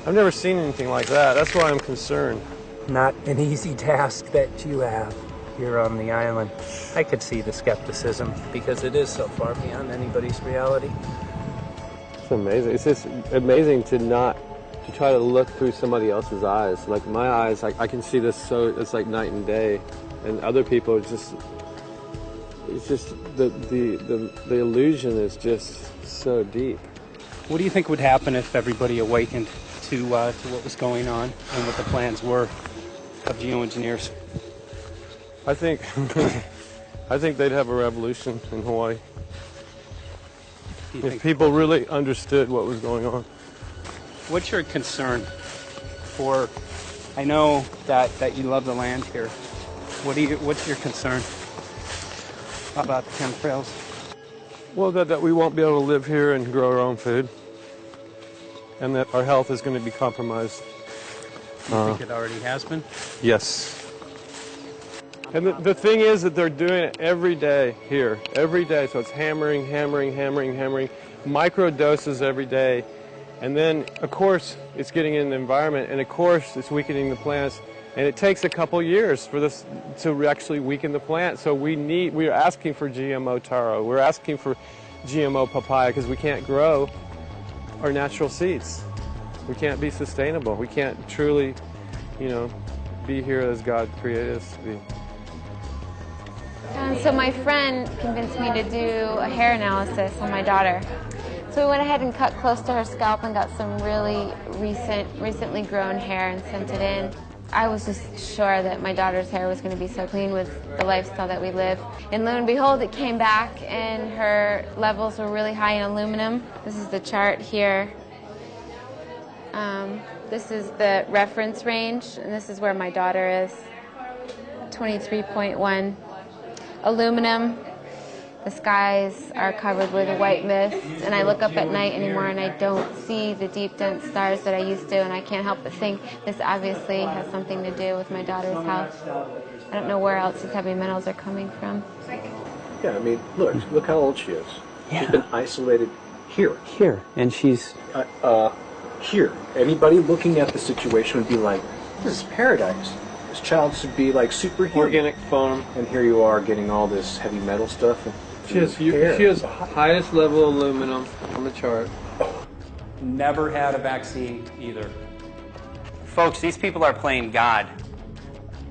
[SPEAKER 26] I've never seen anything like that. That's why I'm concerned.
[SPEAKER 22] Not an easy task that you have here on the island. I could see the skepticism because it is so far beyond anybody's reality.
[SPEAKER 26] It's amazing. It's just amazing to try to look through somebody else's eyes. Like my eyes, I can see this so it's like night and day, and other people it's just the illusion is just so deep.
[SPEAKER 22] What do you think would happen if everybody awakened to what was going on and what the plans were of geoengineers?
[SPEAKER 26] I think they'd have a revolution in Hawaii if people really understood what was going on.
[SPEAKER 22] What's your concern for? I know that you love the land here. What's your concern about the chemtrails?
[SPEAKER 26] Well, that we won't be able to live here and grow our own food, and that our health is going to be compromised.
[SPEAKER 22] You think it already has been?
[SPEAKER 26] Yes. And the thing is that they're doing it every day here, every day. So it's hammering, micro doses every day. And then, of course, it's getting in the environment, and of course, it's weakening the plants. And it takes a couple years for this to actually weaken the plant. So we are asking for GMO taro. We're asking for GMO papaya because we can't grow our natural seeds. We can't be sustainable. We can't truly, you know, be here as God created us to be.
[SPEAKER 20] So my friend convinced me to do a hair analysis on my daughter. So we went ahead and cut close to her scalp and got some really recently grown hair and sent it in. I was just sure that my daughter's hair was going to be so clean with the lifestyle that we live. And lo and behold, it came back and her levels were really high in aluminum. This is the chart here. This is the reference range, and this is where my daughter is. 23.1. Aluminum. The skies are covered with a white mist, and I look up at night anymore and I don't see the deep, dense stars that I used to, and I can't help but think this obviously has something to do with my daughter's health. I don't know where else these heavy metals are coming from.
[SPEAKER 21] Yeah, I mean, look how old she is.
[SPEAKER 22] Yeah.
[SPEAKER 21] She's been isolated here.
[SPEAKER 22] Here, and she's...
[SPEAKER 21] here. Anybody looking at the situation would be like, this is paradise. This child should be like superhuman.
[SPEAKER 26] Organic farm.
[SPEAKER 21] And here you are getting all this heavy metal stuff. And
[SPEAKER 26] she has highest level aluminum on the chart.
[SPEAKER 22] Never had a vaccine either. Folks, these people are playing God.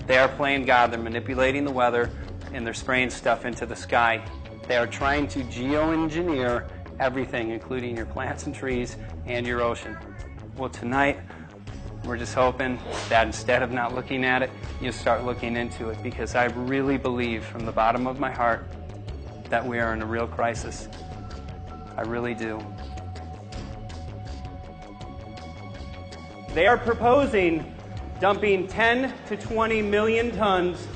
[SPEAKER 22] They are playing God. They're manipulating the weather, and they're spraying stuff into the sky. They are trying to geoengineer everything, including your plants and trees and your ocean. Well, tonight, we're just hoping that instead of not looking at it, you start looking into it, because I really believe from the bottom of my heart that we are in a real crisis. I really do. They are proposing dumping 10 to 20 million tons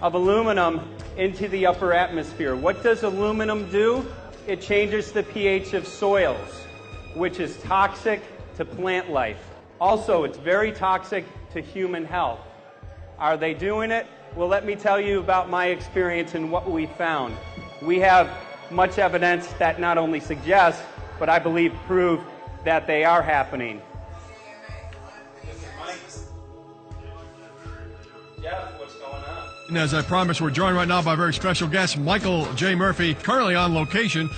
[SPEAKER 22] of aluminum into the upper atmosphere. What does aluminum do? It changes the pH of soils, which is toxic to plant life. Also, it's very toxic to human health. Are they doing it? Well, let me tell you about my experience and what we found. We have much evidence that not only suggests, but I believe prove that they are happening. Jeff, what's going on?
[SPEAKER 6] And as I promised, we're joined right now by a very special guest, Michael J. Murphy, currently on location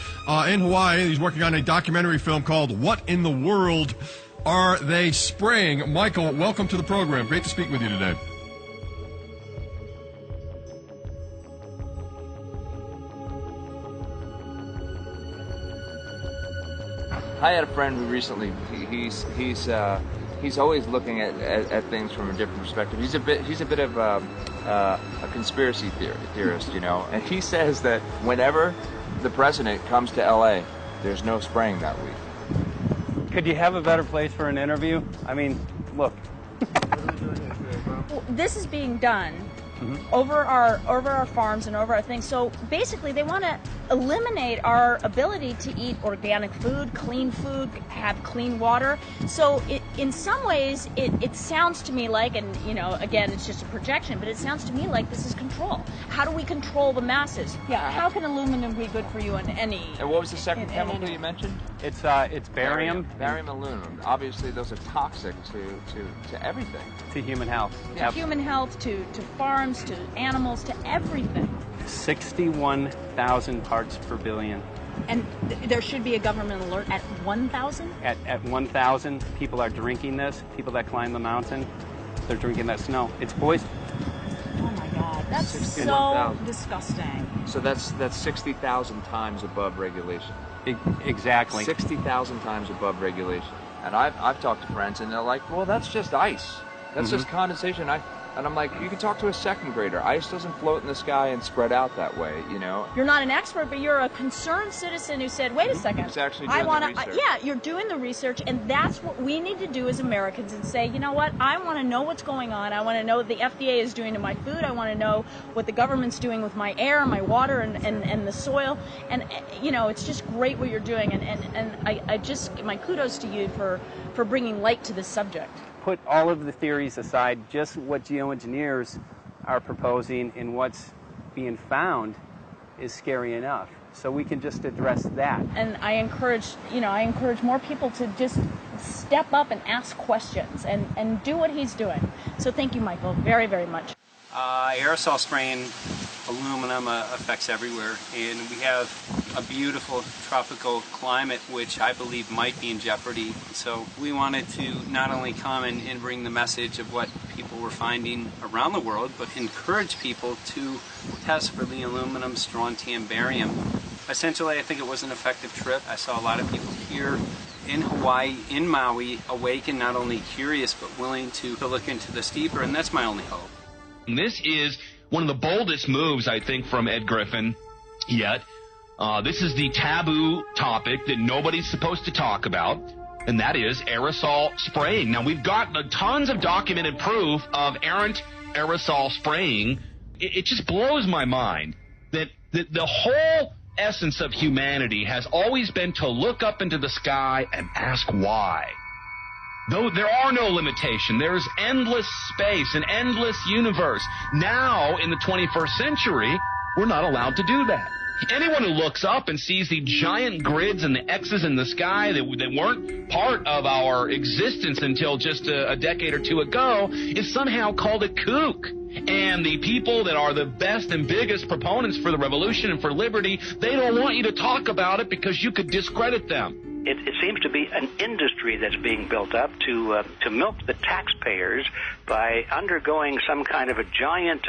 [SPEAKER 6] in Hawaii. He's working on a documentary film called What in the World Are They Spraying? Michael, welcome to the program. Great to speak with you today.
[SPEAKER 10] I had a friend who recently, he's always looking at things from a different perspective. He's a bit of a conspiracy theorist, you know, and he says that whenever the president comes to LA, there's no spraying that week.
[SPEAKER 22] Could you have a better place for an interview? I mean, look.
[SPEAKER 11] Well, this is being done over our farms and over our things. So basically, they want to eliminate our ability to eat organic food, have clean water. So in some ways, it sounds to me like, and you know, again, it's just a projection, but it sounds to me like this is control. How do we control the masses? Yeah. How can aluminum be good for you in any?
[SPEAKER 10] And what was the second chemical you mentioned?
[SPEAKER 22] It's barium.
[SPEAKER 10] Barium aluminum. Obviously, those are toxic to everything.
[SPEAKER 22] To human health.
[SPEAKER 11] To human health, to farms, to animals, to everything.
[SPEAKER 22] 61,000 parts per billion.
[SPEAKER 11] And there should be a government alert at 1,000?
[SPEAKER 22] At 1,000, people are drinking this. People that climb the mountain, they're drinking that snow. It's poison.
[SPEAKER 11] Oh my God, that's so disgusting.
[SPEAKER 10] So that's 60,000 times above regulation.
[SPEAKER 22] Exactly.
[SPEAKER 10] 60,000 times above regulation. And I've talked to friends, and they're like, well, that's just ice. That's just condensation. And I'm like, you can talk to a second grader. Ice doesn't float in the sky and spread out that way, you know?
[SPEAKER 11] You're not an expert, but you're a concerned citizen who said, wait a second.
[SPEAKER 10] Who's actually doing the research.
[SPEAKER 11] Yeah, you're doing the research, and that's what we need to do as Americans and say, you know what, I want to know what's going on. I want to know what the FDA is doing to my food. I want to know what the government's doing with my air, my water, and the soil. And, you know, it's just great what you're doing, and I just, my kudos to you for bringing light to this subject.
[SPEAKER 22] Put all of the theories aside, just what geoengineers are proposing and what's being found is scary enough. So we can just address that.
[SPEAKER 11] And I encourage more people to just step up and ask questions and do what he's doing. So thank you, Michael, very, very much.
[SPEAKER 22] Aerosol spraying aluminum affects everywhere, and we have a beautiful tropical climate which I believe might be in jeopardy. So we wanted to not only come and bring the message of what people were finding around the world, but encourage people to test for the aluminum, strontium, barium. Essentially, I think it was an effective trip. I saw a lot of people here in Hawaii, in Maui, awake and not only curious, but willing to look into this deeper, and that's my only hope.
[SPEAKER 12] This is one of the boldest moves, I think, from Ed Griffin yet. This is the taboo topic that nobody's supposed to talk about, and that is aerosol spraying. Now, we've got tons of documented proof of errant aerosol spraying. It just blows my mind that the whole essence of humanity has always been to look up into the sky and ask why. Though there are no limitations, there's endless space, an endless universe. Now, in the 21st century, we're not allowed to do that. Anyone who looks up and sees the giant grids and the X's in the sky that weren't part of our existence until just a decade or two ago is somehow called a kook. And the people that are the best and biggest proponents for the revolution and for liberty, they don't want you to talk about it because you could discredit them.
[SPEAKER 2] it seems to be an industry that's being built up to milk the taxpayers by undergoing some kind of a giant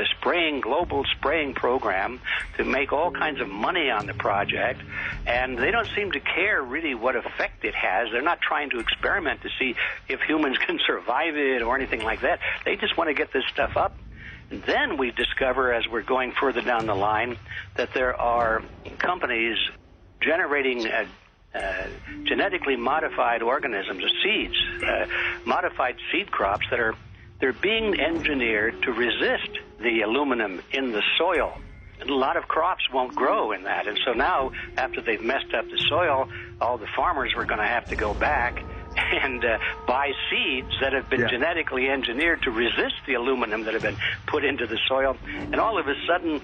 [SPEAKER 2] global spraying program to make all kinds of money on the project. And they don't seem to care really what effect it has. They're not trying to experiment to see if humans can survive it or anything like that. They just want to get this stuff up. And then we discover, as we're going further down the line, that there are companies generating genetically modified organisms, or seeds, modified seed crops they're being engineered to resist the aluminum in the soil. And a lot of crops won't grow in that. And so now, after they've messed up the soil, all the farmers were going to have to go back and buy seeds that have been genetically engineered to resist the aluminum that have been put into the soil. And all of a sudden,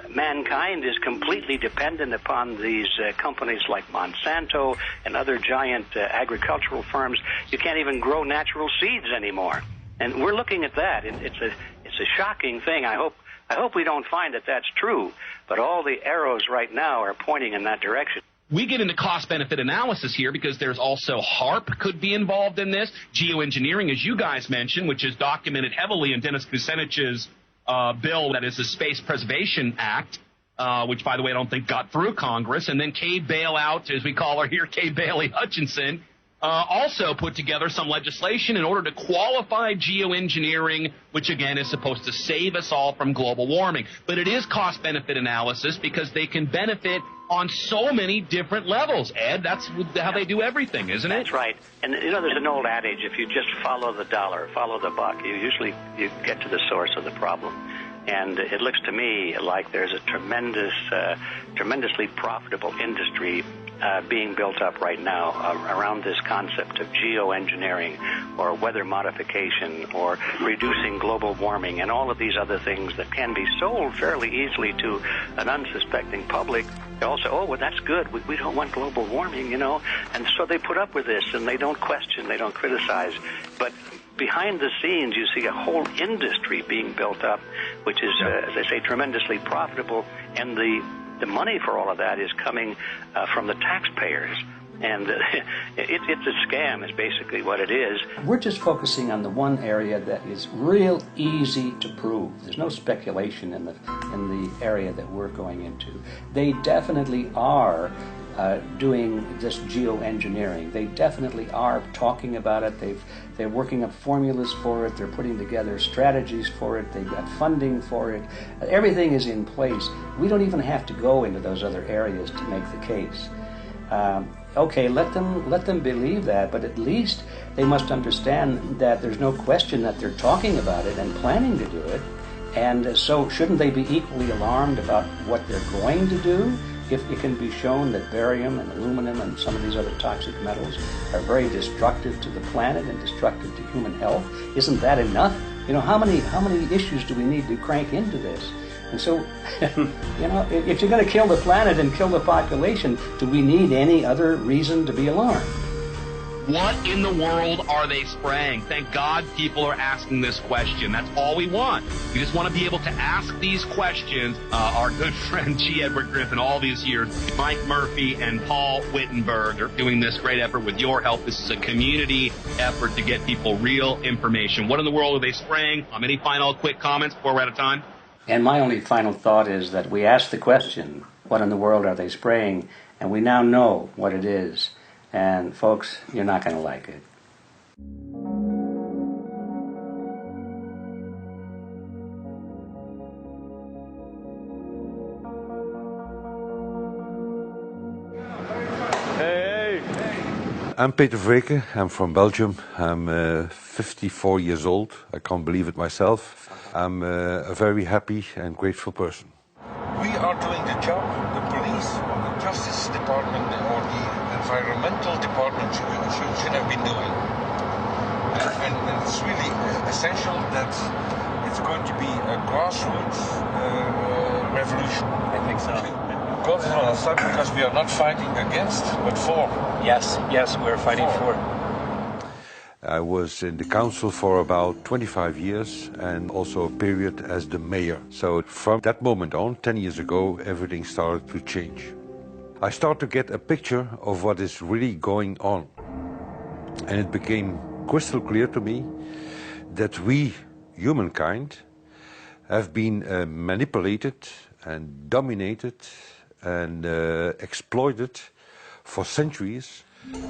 [SPEAKER 2] mankind is completely dependent upon these companies like Monsanto and other giant agricultural firms. You can't even grow natural seeds anymore. And we're looking at that. It's a shocking thing. I hope we don't find that that's true. But all the arrows right now are pointing in that direction.
[SPEAKER 12] We get into cost-benefit analysis here because there's also HARP could be involved in this. Geoengineering, as you guys mentioned, which is documented heavily in Dennis Kucinich's bill, that is the Space Preservation Act, which, by the way, I don't think got through Congress. And then Kay Bailout, as we call her here, Kay Bailey Hutchinson, also put together some legislation in order to qualify geoengineering, which, again, is supposed to save us all from global warming. But it is cost-benefit analysis because they can benefit on so many different levels. Ed, that's how they do everything, isn't it?
[SPEAKER 2] That's right. And, there's an old adage, if you just follow the dollar, follow the buck, you get to the source of the problem. And it looks to me like there's a tremendously profitable industry being built up right now around this concept of geoengineering or weather modification or reducing global warming and all of these other things that can be sold fairly easily to an unsuspecting public. They all say, oh, well, that's good. We don't want global warming, And so they put up with this, and they don't question, they don't criticize. But behind the scenes, you see a whole industry being built up, which is, as I say, tremendously profitable. And the money for all of that is coming from the taxpayers. And it's a scam is basically what it is.
[SPEAKER 13] We're just focusing on the one area that is real easy to prove. There's no speculation in the area that we're going into. They definitely are doing this geoengineering. They definitely are talking about it. They're working up formulas for it. They're putting together strategies for it. They've got funding for it. Everything is in place. We don't even have to go into those other areas to make the case. Okay, let them believe that, but at least they must understand that there's no question that they're talking about it and planning to do it. And so shouldn't they be equally alarmed about what they're going to do if it can be shown that barium and aluminum and some of these other toxic metals are very destructive to the planet and destructive to human health? Isn't that enough? How many issues do we need to crank into this? And so, if you're going to kill the planet and kill the population, do we need any other reason to be alarmed?
[SPEAKER 12] What in the world are they spraying? Thank God people are asking this question. That's all we want. We just want to be able to ask these questions. Our good friend G. Edward Griffin, all these years, Mike Murphy and Paul Wittenberg are doing this great effort with your help. This is a community effort to get people real information. What in the world are they spraying? Any final quick comments before we're out of time?
[SPEAKER 13] And my only final thought is that we asked the question, what in the world are they spraying? And we now know what it is. And folks, you're not going to like it.
[SPEAKER 14] I'm Peter Vreke. I'm from Belgium. I'm 54 years old. I can't believe it myself. I'm a very happy and grateful person.
[SPEAKER 15] We are doing the job the police or the Justice Department or the Environmental Department should have been doing. And it's really essential that it's going to be a grassroots revolution. I think so. God is on our side because we are not fighting against, but for.
[SPEAKER 13] Yes, we're fighting for.
[SPEAKER 14] I was in the council for about 25 years and also a period as the mayor. So from that moment on, 10 years ago, everything started to change. I start to get a picture of what is really going on. And it became crystal clear to me that we, humankind, have been manipulated and dominated and exploited for centuries.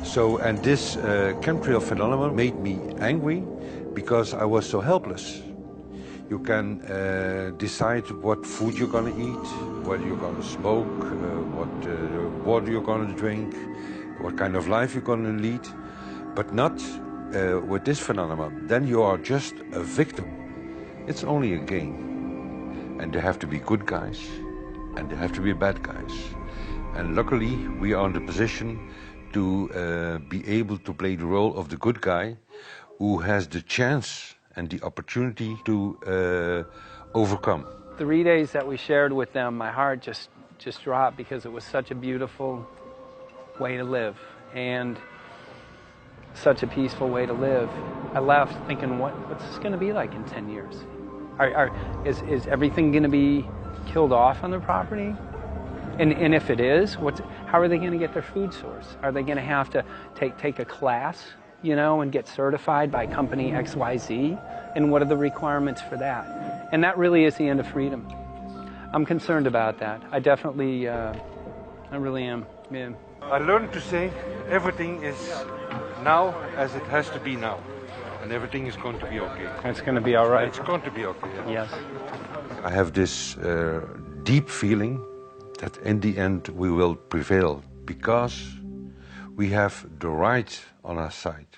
[SPEAKER 14] So, and this chemtrail phenomenon made me angry because I was so helpless. You can decide what food you're going to eat, whether you're going to smoke, what water you're going to drink, what kind of life you're going to lead, but not with this phenomenon. Then you are just a victim. It's only a game. And there have to be good guys, and there have to be bad guys. And luckily, we are in the position to be able to play the role of the good guy who has the chance and the opportunity to overcome.
[SPEAKER 22] 3 days that we shared with them, my heart just dropped because it was such a beautiful way to live and such a peaceful way to live. I left thinking, what's this going to be like in 10 years? Is everything going to be killed off on their property? And if it is, how are they going to get their food source? Are they going to have to take a class, you know, and get certified by company XYZ? And what are the requirements for that? And that really is the end of freedom. I'm concerned about that. I definitely, I really am. Yeah.
[SPEAKER 14] I learned to say everything is now as it has to be now. And everything is going to be okay.
[SPEAKER 22] It's going to be all right.
[SPEAKER 14] It's going to be okay.
[SPEAKER 22] Yes.
[SPEAKER 14] I have this deep feeling that in the end we will prevail because we have the right on our side.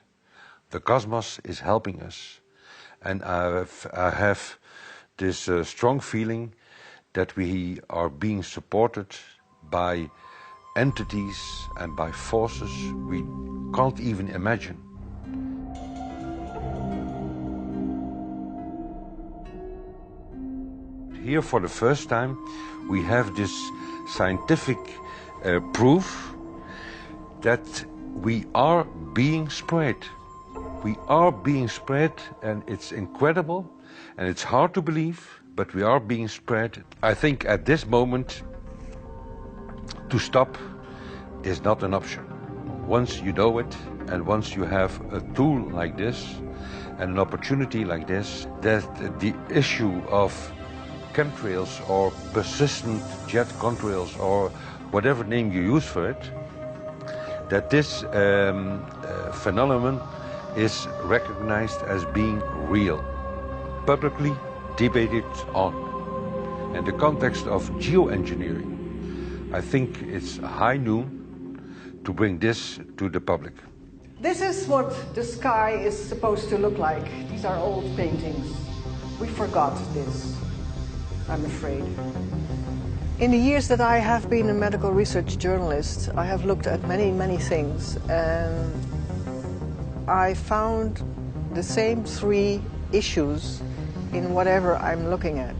[SPEAKER 14] The cosmos is helping us. And I have this strong feeling that we are being supported by entities and by forces we can't even imagine. Here for the first time we have this scientific proof that we are being spread. We are being spread, and it's incredible and it's hard to believe, but we are being spread. I think at this moment to stop is not an option. Once you know it and once you have a tool like this and an opportunity like this, that the issue of chemtrails or persistent jet contrails or whatever name you use for it, that this phenomenon is recognized as being real, publicly debated on. In the context of geoengineering, I think it's high noon to bring this to the public.
[SPEAKER 4] This is what the sky is supposed to look like. These are old paintings. We forgot this, I'm afraid. In the years that I have been a medical research journalist, I have looked at many, many things, and I found the same three issues in whatever I'm looking at.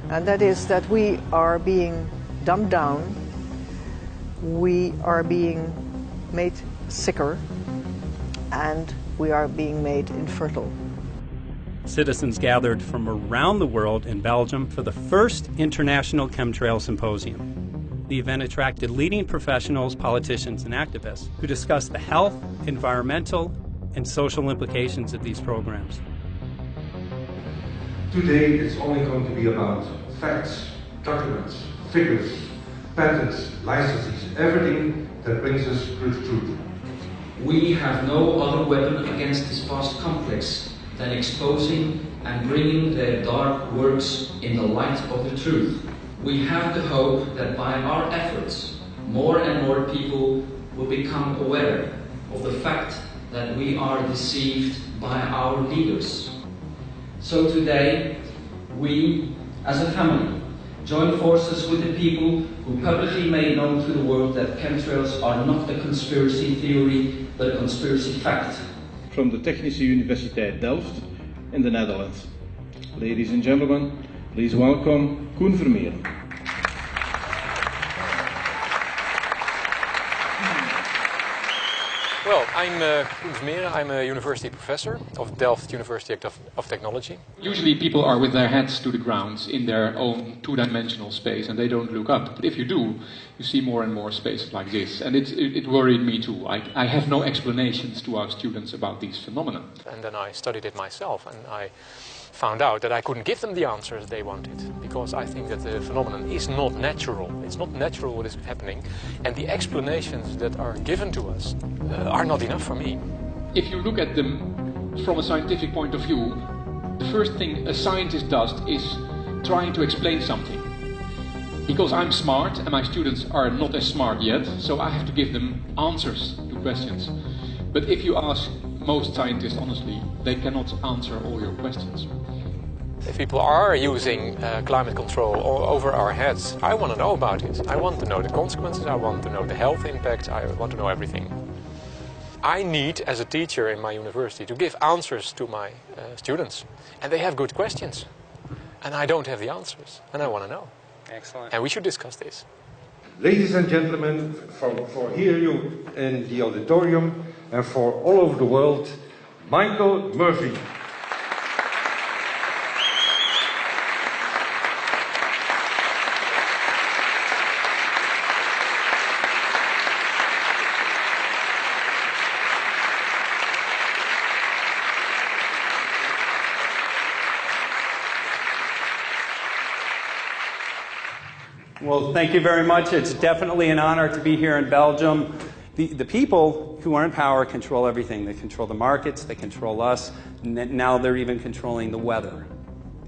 [SPEAKER 4] And that is that we are being dumbed down, we are being made sicker, and we are being made infertile.
[SPEAKER 1] Citizens gathered from around the world in Belgium for the first International Chemtrail Symposium. The event attracted leading professionals, politicians, and activists who discussed the health, environmental, and social implications of these programs.
[SPEAKER 14] Today it's only going to be about facts, documents, figures, patents, licenses, everything that brings us to the truth.
[SPEAKER 5] We have no other weapon against this vast complex than exposing and bringing their dark works in the light of the truth. We have the hope that by our efforts, more and more people will become aware of the fact that we are deceived by our leaders. So today, we, as a family, join forces with the people who publicly made known to the world that chemtrails are not a conspiracy theory, but a conspiracy fact.
[SPEAKER 17] From the Technische Universiteit Delft in the Netherlands. Ladies and gentlemen, please welcome Koen Vermeeren.
[SPEAKER 21] Well, I'm Koen Vermeeren. I'm a university professor of Delft University of Technology.
[SPEAKER 9] Usually people are with their heads to the ground in their own two-dimensional space and they don't look up. But if you do, you see more and more spaces like this. And it worried me too. I have no explanations to our students about these phenomena.
[SPEAKER 21] And then I studied it myself and I found out that I couldn't give them the answers they wanted, because I think that the phenomenon is not natural. It's not natural what is happening, and the explanations that are given to us are not enough for me.
[SPEAKER 9] If you look at them from a scientific point of view, the first thing a scientist does is trying to explain something. Because I'm smart and my students are not as smart yet, so I have to give them answers to questions. But if you ask most scientists, honestly, they cannot answer all your questions.
[SPEAKER 21] If people are using climate control all over our heads, I want to know about it. I want to know the consequences, I want to know the health impact, I want to know everything. I need, as a teacher in my university, to give answers to my students. And they have good questions. And I don't have the answers, and I want to know.
[SPEAKER 1] Excellent.
[SPEAKER 21] And we should discuss this.
[SPEAKER 14] Ladies and gentlemen, for here you in the auditorium and for all over the world, Michael Murphy.
[SPEAKER 1] Well, thank you very much. It's definitely an honor to be here in Belgium. The people who are in power control everything. They control the markets, they control us. Now they're even controlling the weather.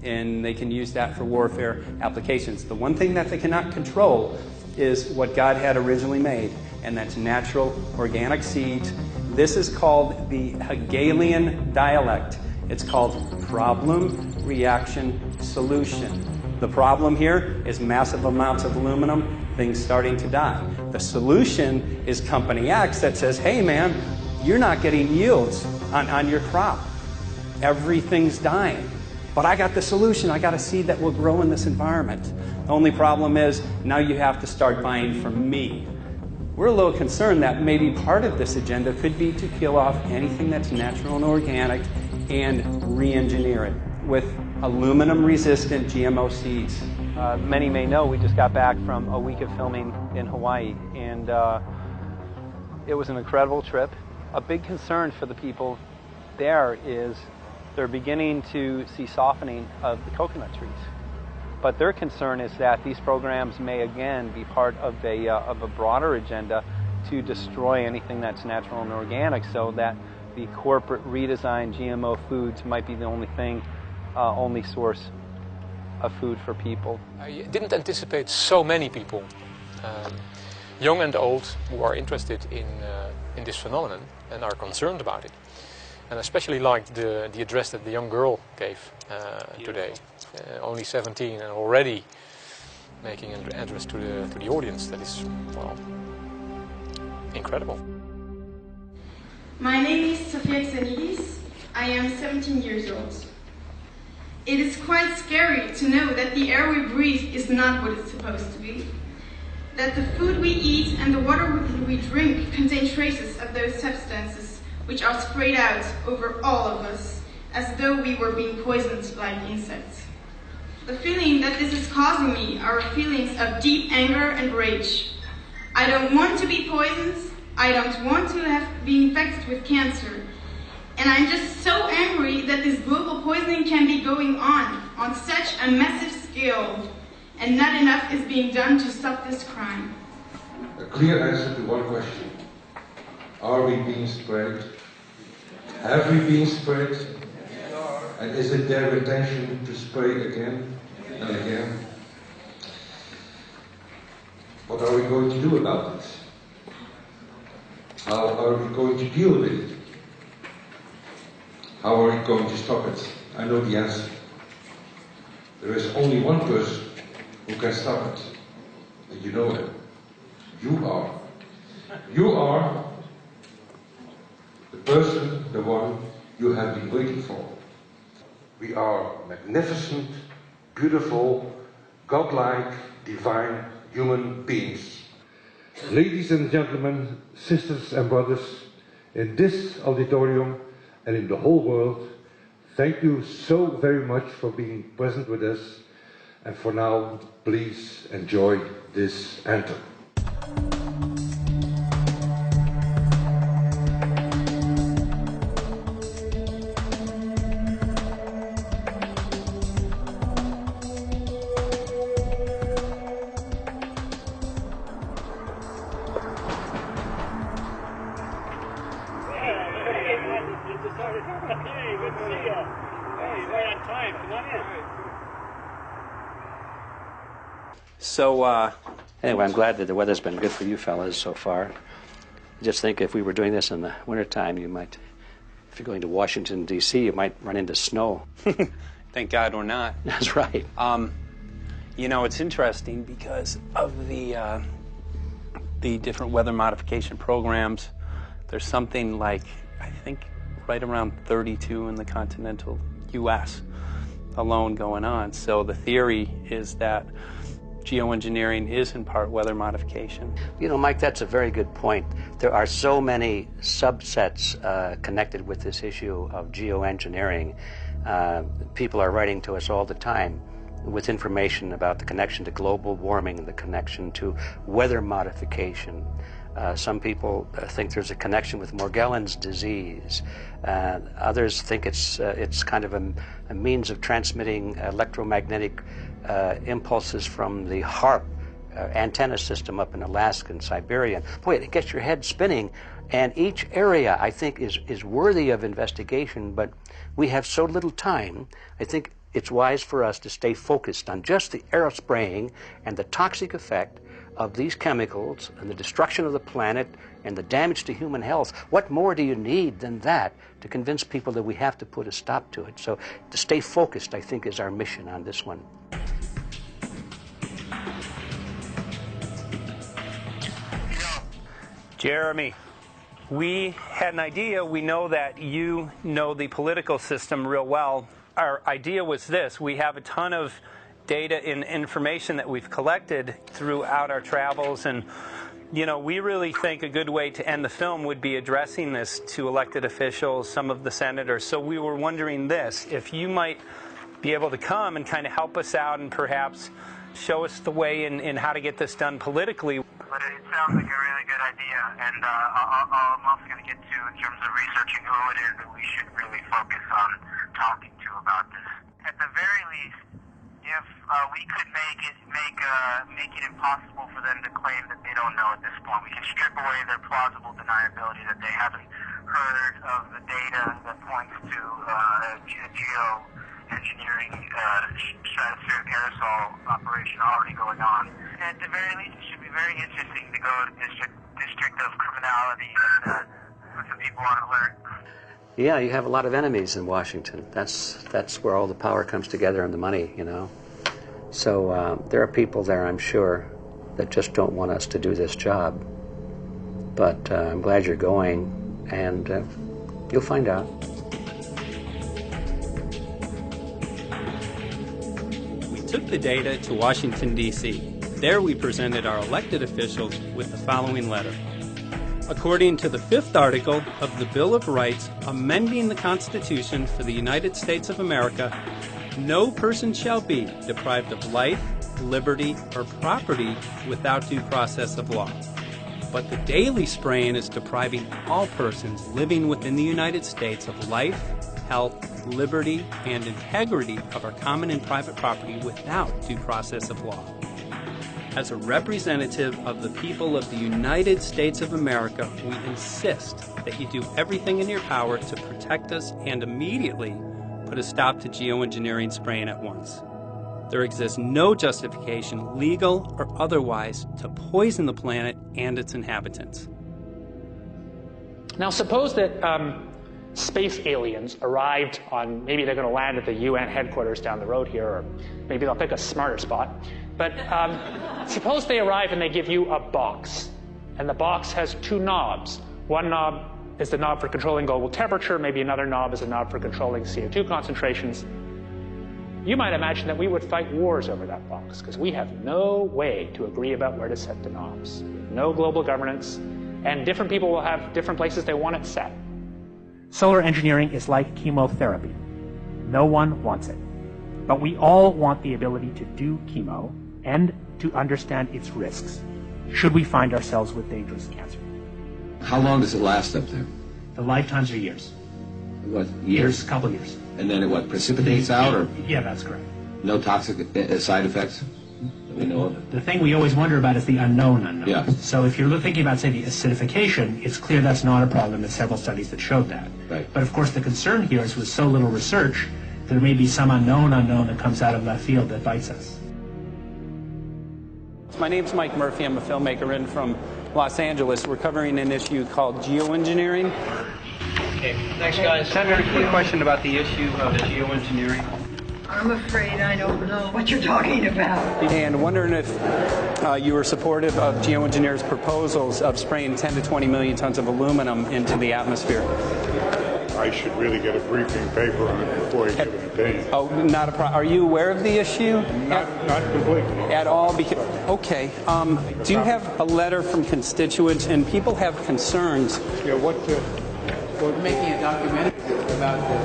[SPEAKER 1] And they can use that for warfare applications. The one thing that they cannot control is what God had originally made, and that's natural organic seeds. This is called the Hegelian dialect. It's called problem, reaction, solution. The problem here is massive amounts of aluminum, things starting to die. The solution is Company X that says, hey man, you're not getting yields on your crop. Everything's dying. But I got the solution. I got a seed that will grow in this environment. The only problem is now you have to start buying from me. We're a little concerned that maybe part of this agenda could be to kill off anything that's natural and organic and re-engineer it with aluminum-resistant GMO seeds.
[SPEAKER 26] Many may know we just got back from a week of filming in Hawaii, and it was an incredible trip. A big concern for the people there is they're beginning to see softening of the coconut trees. But their concern is that these programs may again be part of a broader agenda to destroy anything that's natural and organic, so that the corporate redesigned GMO foods might be the only source of food for people.
[SPEAKER 21] I didn't anticipate so many people, young and old, who are interested in this phenomenon and are concerned about it. And I especially liked the address that the young girl gave today. Only 17 and already making an address to the audience. That is, well, incredible.
[SPEAKER 16] My name is Sofia Xenidis. I am 17 years old. It is quite scary to know that the air we breathe is not what it's supposed to be. That the food we eat and the water we drink contain traces of those substances which are sprayed out over all of us as though we were being poisoned like insects. The feeling that this is causing me are feelings of deep anger and rage. I don't want to be poisoned. I don't want to have been infected with cancer. And I'm just so angry that this global poisoning can be going on such a massive scale, and not enough is being done to stop this crime.
[SPEAKER 14] A clear answer to one question. Are we being sprayed? Have we been sprayed? And is it their intention to spray again and again? What are we going to do about it? How are we going to deal with it? How are we going to stop it? I know the answer. There is only one person who can stop it. And you know it. You are. You are the person, the one you have been waiting for. We are magnificent, beautiful, godlike, divine human beings. Ladies and gentlemen, sisters and brothers, in this auditorium and in the whole world, thank you so very much for being present with us. And for now, please enjoy this anthem.
[SPEAKER 13] So, anyway, I'm glad that the weather's been good for you fellas so far. Just think if we were doing this in the wintertime, you might, if you're going to Washington, D.C., you might run into snow.
[SPEAKER 22] Thank God we're not.
[SPEAKER 13] That's right.
[SPEAKER 22] You know, it's interesting because of the different weather modification programs. There's something like, I think, right around 32 in the continental U.S. alone going on. So the theory is that geoengineering is in part weather modification.
[SPEAKER 13] You know, Mike, that's a very good point. There are so many subsets connected with this issue of geoengineering. People are writing to us all the time with information about the connection to global warming, the connection to weather modification. Some people think there's a connection with Morgellons disease. Others think it's kind of a means of transmitting electromagnetic impulses from the HAARP antenna system up in Alaska and Siberia. Boy, it gets your head spinning. And each area, I think, is worthy of investigation, but we have so little time. I think it's wise for us to stay focused on just the aerospraying and the toxic effect of these chemicals and the destruction of the planet and the damage to human health. What more do you need than that to convince people that we have to put a stop to it? So to stay focused, I think, is our mission on this one.
[SPEAKER 22] Jeremy, we had an idea. We know that you know the political system real well. Our idea was this. We have a ton of data and information that we've collected throughout our travels, and you know, we really think a good way to end the film would be addressing this to elected officials, some of the senators. So we were wondering this, if you might be able to come and kind of help us out and perhaps show us the way in how to get this done politically.
[SPEAKER 3] But it sounds like a really good idea, and I'm also going to get to, in terms of researching who it is that we should really focus on talking to about this. At the very least, if we could make it impossible for them to claim that they don't know at this point, we can strip away their plausible deniability that they haven't heard of the data that points to geoengineering stratospheric aerosol operation already going on. At the very least, it should be very interesting to go to district of criminality and put some people on alert.
[SPEAKER 13] Yeah, you have a lot of enemies in Washington. That's where all the power comes together and the money, you know. So there are people there, I'm sure, that just don't want us to do this job. But I'm glad you're going, and you'll find out.
[SPEAKER 1] We took the data to Washington, D.C. There we presented our elected officials with the following letter. According to the 5th article of the Bill of Rights amending the Constitution for the United States of America, no person shall be deprived of life, liberty, or property without due process of law. But the daily spraying is depriving all persons living within the United States of life, health, liberty, and integrity of our common and private property without due process of law. As a representative of the people of the United States of America, we insist that you do everything in your power to protect us and immediately put a stop to geoengineering spraying at once. There exists no justification, legal or otherwise, to poison the planet and its inhabitants.
[SPEAKER 18] Now suppose that space aliens arrived on, maybe they're going to land at the UN headquarters down the road here, or maybe they'll pick a smarter spot. But suppose they arrive and they give you a box, and the box has 2 knobs. One knob is the knob for controlling global temperature, maybe another knob is a knob for controlling CO2 concentrations. You might imagine that we would fight wars over that box, because we have no way to agree about where to set the knobs. No global governance, And different people will have different places they want it set.
[SPEAKER 7] Solar engineering is like chemotherapy. No one wants it. But we all want the ability to do chemo and to understand its risks, should we find ourselves with dangerous cancer.
[SPEAKER 8] How long does it last up there?
[SPEAKER 7] The lifetimes are years.
[SPEAKER 8] What, years?
[SPEAKER 7] A couple years.
[SPEAKER 8] And then it what, precipitates out, or
[SPEAKER 7] Yeah, that's correct.
[SPEAKER 8] no toxic side effects that we know of?
[SPEAKER 7] The thing we always wonder about is the unknown unknown.
[SPEAKER 8] Yeah.
[SPEAKER 7] So if you're thinking about, say, the acidification, it's clear that's not a problem. There's several studies that showed that.
[SPEAKER 8] Right.
[SPEAKER 7] But of course the concern here is with so little research, there may be some unknown that comes out of left field that bites us.
[SPEAKER 1] My name's Mike Murphy. I'm a filmmaker in from Los Angeles. We're covering an issue called geoengineering.
[SPEAKER 19] Okay, thanks guys.
[SPEAKER 1] Senator, a quick question about the issue of geoengineering.
[SPEAKER 23] I'm afraid I don't know what you're talking about.
[SPEAKER 1] And wondering if you were supportive of geoengineers' proposals of spraying 10 to 20 million tons of aluminum into the atmosphere.
[SPEAKER 24] I should really get a briefing paper on it before I give an opinion.
[SPEAKER 1] Oh, not a problem. Are you aware of the issue?
[SPEAKER 24] Not completely.
[SPEAKER 1] At all? Okay. Do you have a letter from constituents, and people have concerns?
[SPEAKER 24] Yeah,
[SPEAKER 25] We're making a documentary about the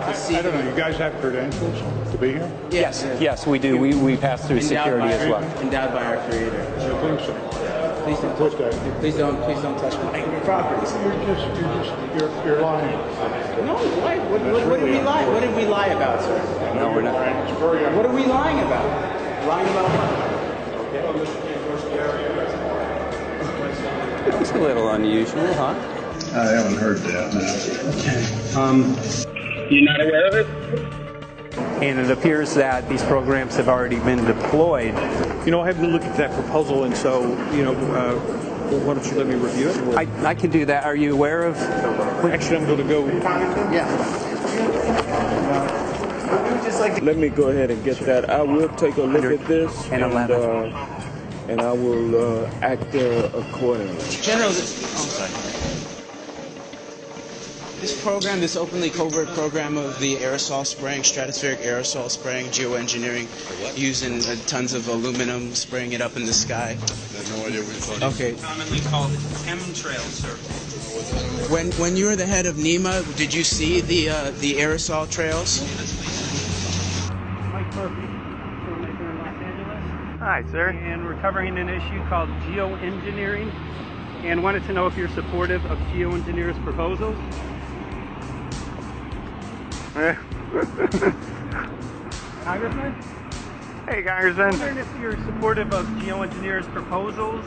[SPEAKER 24] I don't know. You guys have credentials to be here?
[SPEAKER 25] Yes.
[SPEAKER 1] Yes, we do. We pass through security as well.
[SPEAKER 25] Endowed by our Creator.
[SPEAKER 24] I think so.
[SPEAKER 25] Please don't touch my property.
[SPEAKER 24] You're lying.
[SPEAKER 25] No, why? What did we lie? What did we lie about, sir?
[SPEAKER 1] No, we're not.
[SPEAKER 25] What are we lying about? Lying about what?
[SPEAKER 1] That's a little unusual, huh?
[SPEAKER 24] I haven't heard that.
[SPEAKER 1] Okay. You're not aware of it? And it appears that these programs have already been deployed.
[SPEAKER 27] You know, I haven't looked at that proposal, and so, why don't you let me review it?
[SPEAKER 1] I can do that. Are you aware of?
[SPEAKER 27] Actually, I'm going to go.
[SPEAKER 25] Yeah.
[SPEAKER 27] Let me go ahead and get that. I will take a look at this, and I will act accordingly.
[SPEAKER 25] General, this program, this openly covert program of the aerosol spraying, stratospheric aerosol spraying, geoengineering, using tons of aluminum, spraying it up in the sky.
[SPEAKER 24] I have no idea what you're talking about.
[SPEAKER 25] Okay.
[SPEAKER 1] Commonly called Chemtrails, sir.
[SPEAKER 25] When you were the head of NEMA, did you see the aerosol trails?
[SPEAKER 1] Mike Murphy, filmmaker in Los Angeles.
[SPEAKER 25] Hi, sir.
[SPEAKER 1] And we're covering an issue called geoengineering, and wanted to know if you're supportive of geoengineers' proposals. Congressman?
[SPEAKER 28] Hey, Congressman.
[SPEAKER 1] I'm wondering if you're supportive of geoengineers' proposals,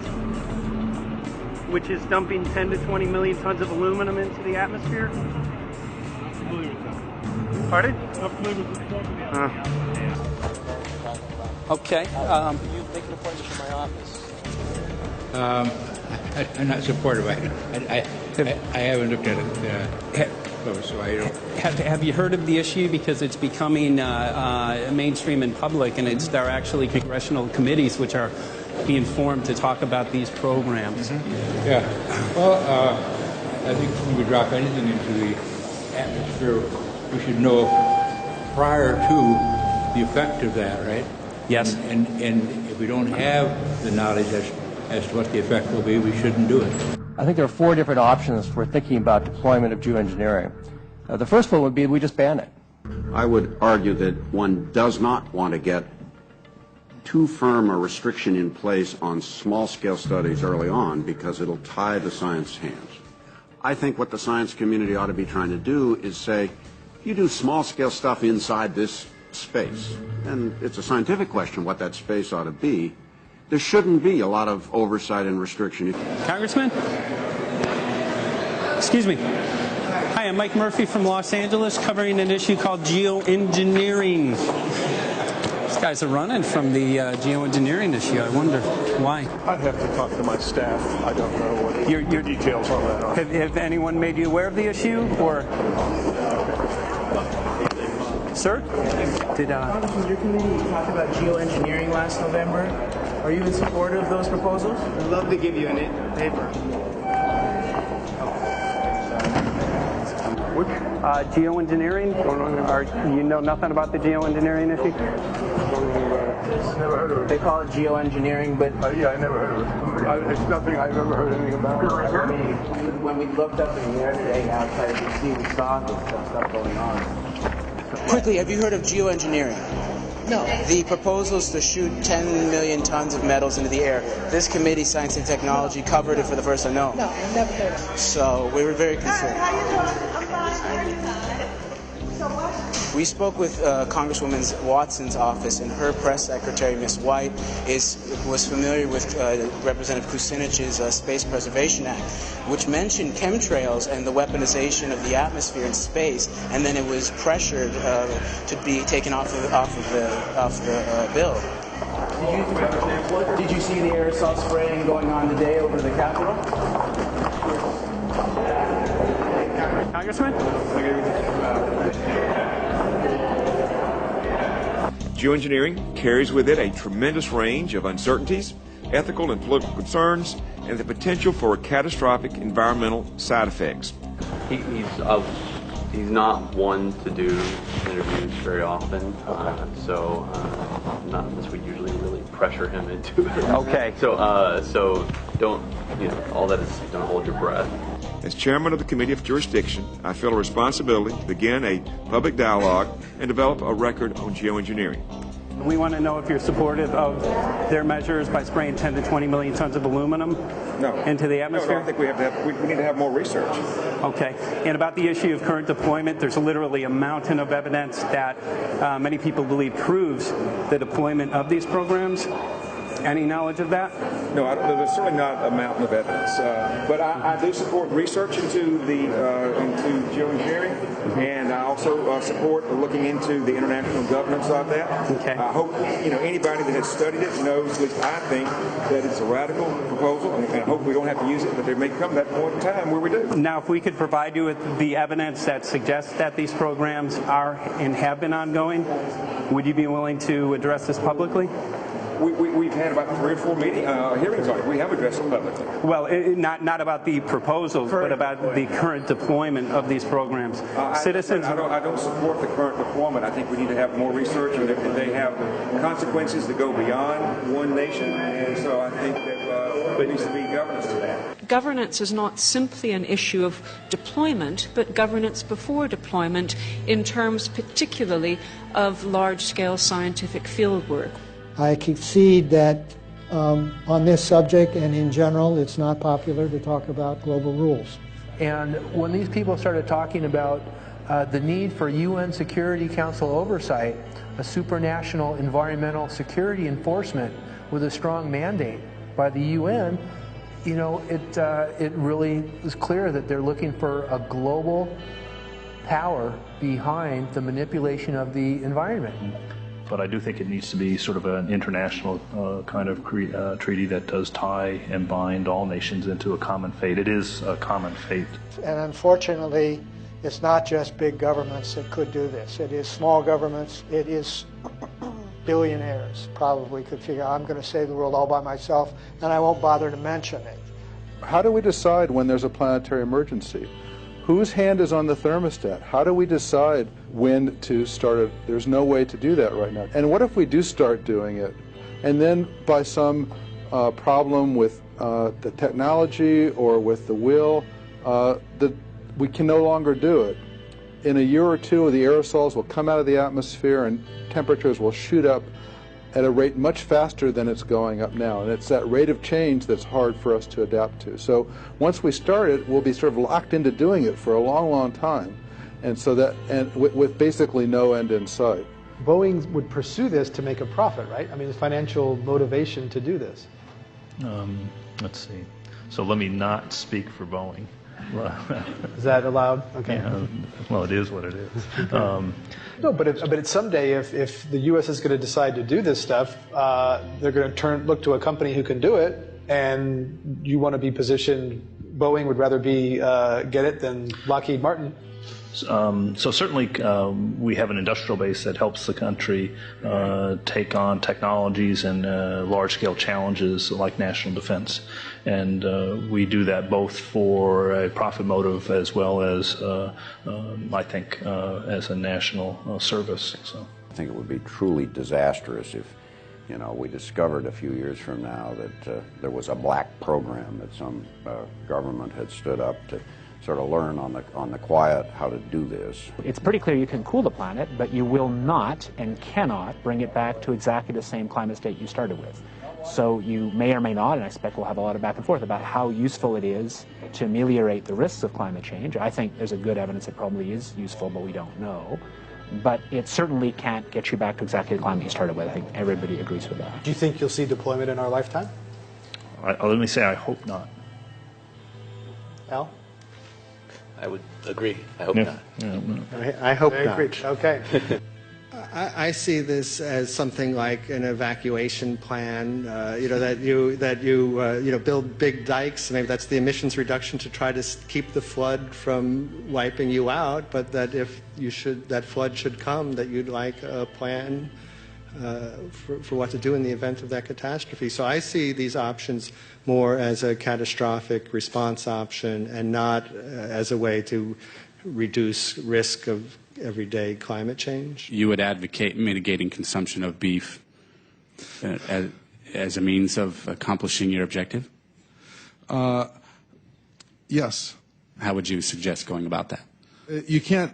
[SPEAKER 1] which is dumping 10 to 20 million tons of aluminum into the atmosphere. Pardon? Okay.
[SPEAKER 19] You make an appointment for my office.
[SPEAKER 29] I'm not supportive of it. I haven't looked at it close, so I don't.
[SPEAKER 1] Have you heard of the issue? Because it's becoming mainstream in public, and there are actually congressional committees which are being formed to talk about these programs.
[SPEAKER 29] Mm-hmm. Yeah. Well, I think when we drop anything into the atmosphere, we should know prior to the effect of that, right?
[SPEAKER 1] Yes.
[SPEAKER 29] And if we don't have the knowledge as to what the effect will be, we shouldn't do it.
[SPEAKER 30] I think there are 4 different options for thinking about deployment of geoengineering. The first one would be we just ban it.
[SPEAKER 31] I would argue that one does not want to get too firm a restriction in place on small-scale studies early on because it'll tie the science hands. I think what the science community ought to be trying to do is say, you do small-scale stuff inside this space, and it's a scientific question what that space ought to be. There shouldn't be a lot of oversight and restriction.
[SPEAKER 1] Congressman? Excuse me. Hi, I'm Mike Murphy from Los Angeles, covering an issue called geoengineering. These guys are running from the geoengineering issue. I wonder why.
[SPEAKER 27] I'd have to talk to my staff. I don't know what the details on that are.
[SPEAKER 1] Have anyone made you aware of the issue, or? Sir?
[SPEAKER 25] Congressman, your committee talked about geoengineering last November. Are you in support of those proposals? I'd love to give you a paper.
[SPEAKER 1] Geoengineering? You know nothing about the geoengineering issue?
[SPEAKER 25] practice.
[SPEAKER 24] Never heard of it.
[SPEAKER 25] They call it geoengineering, but
[SPEAKER 24] yeah, I never heard of it. It's nothing I've ever heard anything about.
[SPEAKER 25] When we looked up in the air today outside DC, we saw this stuff going on. Quickly, have you heard of geoengineering? No. The proposal is to shoot 10 million tons of metals into the air. This committee, Science and Technology, covered it for the first time. No.
[SPEAKER 23] No, I've never heard of it.
[SPEAKER 25] So we were very concerned.
[SPEAKER 23] How you doing? I'm fine. How are you? So what?
[SPEAKER 25] We spoke with Congresswoman Watson's office, and her press secretary, Ms. White, was familiar with Representative Kucinich's Space Preservation Act, which mentioned chemtrails and the weaponization of the atmosphere in space, and then it was pressured to be taken off the bill. Did you see the aerosol spraying going on today over the Capitol?
[SPEAKER 18] Congressman?
[SPEAKER 2] Geoengineering carries with it a tremendous range of uncertainties, ethical and political concerns, and the potential for catastrophic environmental side effects.
[SPEAKER 4] He's not one to do interviews very often, not unless we usually really pressure him into it.
[SPEAKER 22] Okay.
[SPEAKER 4] So don't, all that is, don't hold your breath.
[SPEAKER 2] As chairman of the Committee of Jurisdiction, I feel a responsibility to begin a public dialogue and develop a record on geoengineering.
[SPEAKER 1] We want to know if you're supportive of their measures by spraying 10 to 20 million tons of aluminum into the atmosphere?
[SPEAKER 2] No, I think we need to have more research.
[SPEAKER 1] Okay. And about the issue of current deployment, there's literally a mountain of evidence that many people believe proves the deployment of these programs. Any knowledge of that?
[SPEAKER 2] No, there's certainly not a mountain of evidence. But I do support research into geoengineering, and I also support looking into the international governance of that.
[SPEAKER 1] Okay.
[SPEAKER 2] I hope anybody that has studied it knows, at least I think, that it's a radical proposal, and I hope we don't have to use it, but there may come that point in time where we do.
[SPEAKER 1] Now, if we could provide you with the evidence that suggests that these programs are and have been ongoing, would you be willing to address this publicly?
[SPEAKER 2] We've had about 3 or 4 hearings on it. We have addressed it publicly.
[SPEAKER 1] Well, not about the proposals, but about the current deployment of these programs. Citizens.
[SPEAKER 2] I don't support the current deployment. I think we need to have more research, and they have consequences that go beyond one nation. And so I think that there needs to be governance to that.
[SPEAKER 5] Governance is not simply an issue of deployment, but governance before deployment in terms particularly of large-scale scientific fieldwork.
[SPEAKER 6] I concede that on this subject and in general, it's not popular to talk about global rules.
[SPEAKER 9] And when these people started talking about the need for UN Security Council oversight, a supranational environmental security enforcement with a strong mandate by the UN, it really is clear that they're looking for a global power behind the manipulation of the environment.
[SPEAKER 10] But I do think it needs to be sort of an international kind of treaty that does tie and bind all nations into a common fate. It is a common fate.
[SPEAKER 6] And unfortunately, it's not just big governments that could do this. It is small governments. It is billionaires probably could figure, I'm going to save the world all by myself, and I won't bother to mention it.
[SPEAKER 11] How do we decide when there's a planetary emergency? Whose hand is on the thermostat? How do we decide when to start it? There's no way to do that right now. And what if we do start doing it, and then by some problem with the technology or with the will, that we can no longer do it? In a year or two, the aerosols will come out of the atmosphere and temperatures will shoot up at a rate much faster than it's going up now. And it's that rate of change that's hard for us to adapt to. So once we start it, we'll be sort of locked into doing it for a long, long time. And so that, and with basically no end in sight.
[SPEAKER 26] Boeing would pursue this to make a profit, right? I mean, there's financial motivation to do this.
[SPEAKER 10] Let's see. So let me not speak for Boeing.
[SPEAKER 26] Is that allowed? Okay.
[SPEAKER 10] Yeah, well, it is what it is.
[SPEAKER 26] No, but someday, if the U.S. is going to decide to do this stuff, they're going to look to a company who can do it, and you want to be positioned. Boeing would rather be get it than Lockheed Martin.
[SPEAKER 10] So certainly we have an industrial base that helps the country take on technologies and large-scale challenges like national defense. And we do that both for a profit motive as well as, I think, as a national service. So
[SPEAKER 31] I think it would be truly disastrous if You know, we discovered a few years from now that there was a black program that some government had stood up to sort of learn on the quiet how to do this.
[SPEAKER 18] It's pretty clear you can cool the planet, but you will not and cannot bring it back to exactly the same climate state you started with. So you may or may not, and I expect we'll have a lot of back and forth about how useful it is to ameliorate the risks of climate change. I think there's a good evidence it probably is useful, but we don't know. But it certainly can't get you back to exactly the climate you started with. I think everybody agrees with that.
[SPEAKER 3] Do you think you'll see deployment in our lifetime?
[SPEAKER 10] Let me say I hope not.
[SPEAKER 3] Al?
[SPEAKER 7] I would agree. I hope not.
[SPEAKER 3] I hope not. Okay.
[SPEAKER 8] I see this as something like an evacuation plan. That you build big dikes. Maybe that's the emissions reduction to try to keep the flood from wiping you out. But that if that flood should come, that you'd like a plan for what to do in the event of that catastrophe. So I see these options more as a catastrophic response option and not as a way to reduce risk of everyday climate change.
[SPEAKER 12] You would advocate mitigating consumption of beef as a means of accomplishing your objective?
[SPEAKER 11] Yes.
[SPEAKER 12] How would you suggest going about that?
[SPEAKER 11] You can't.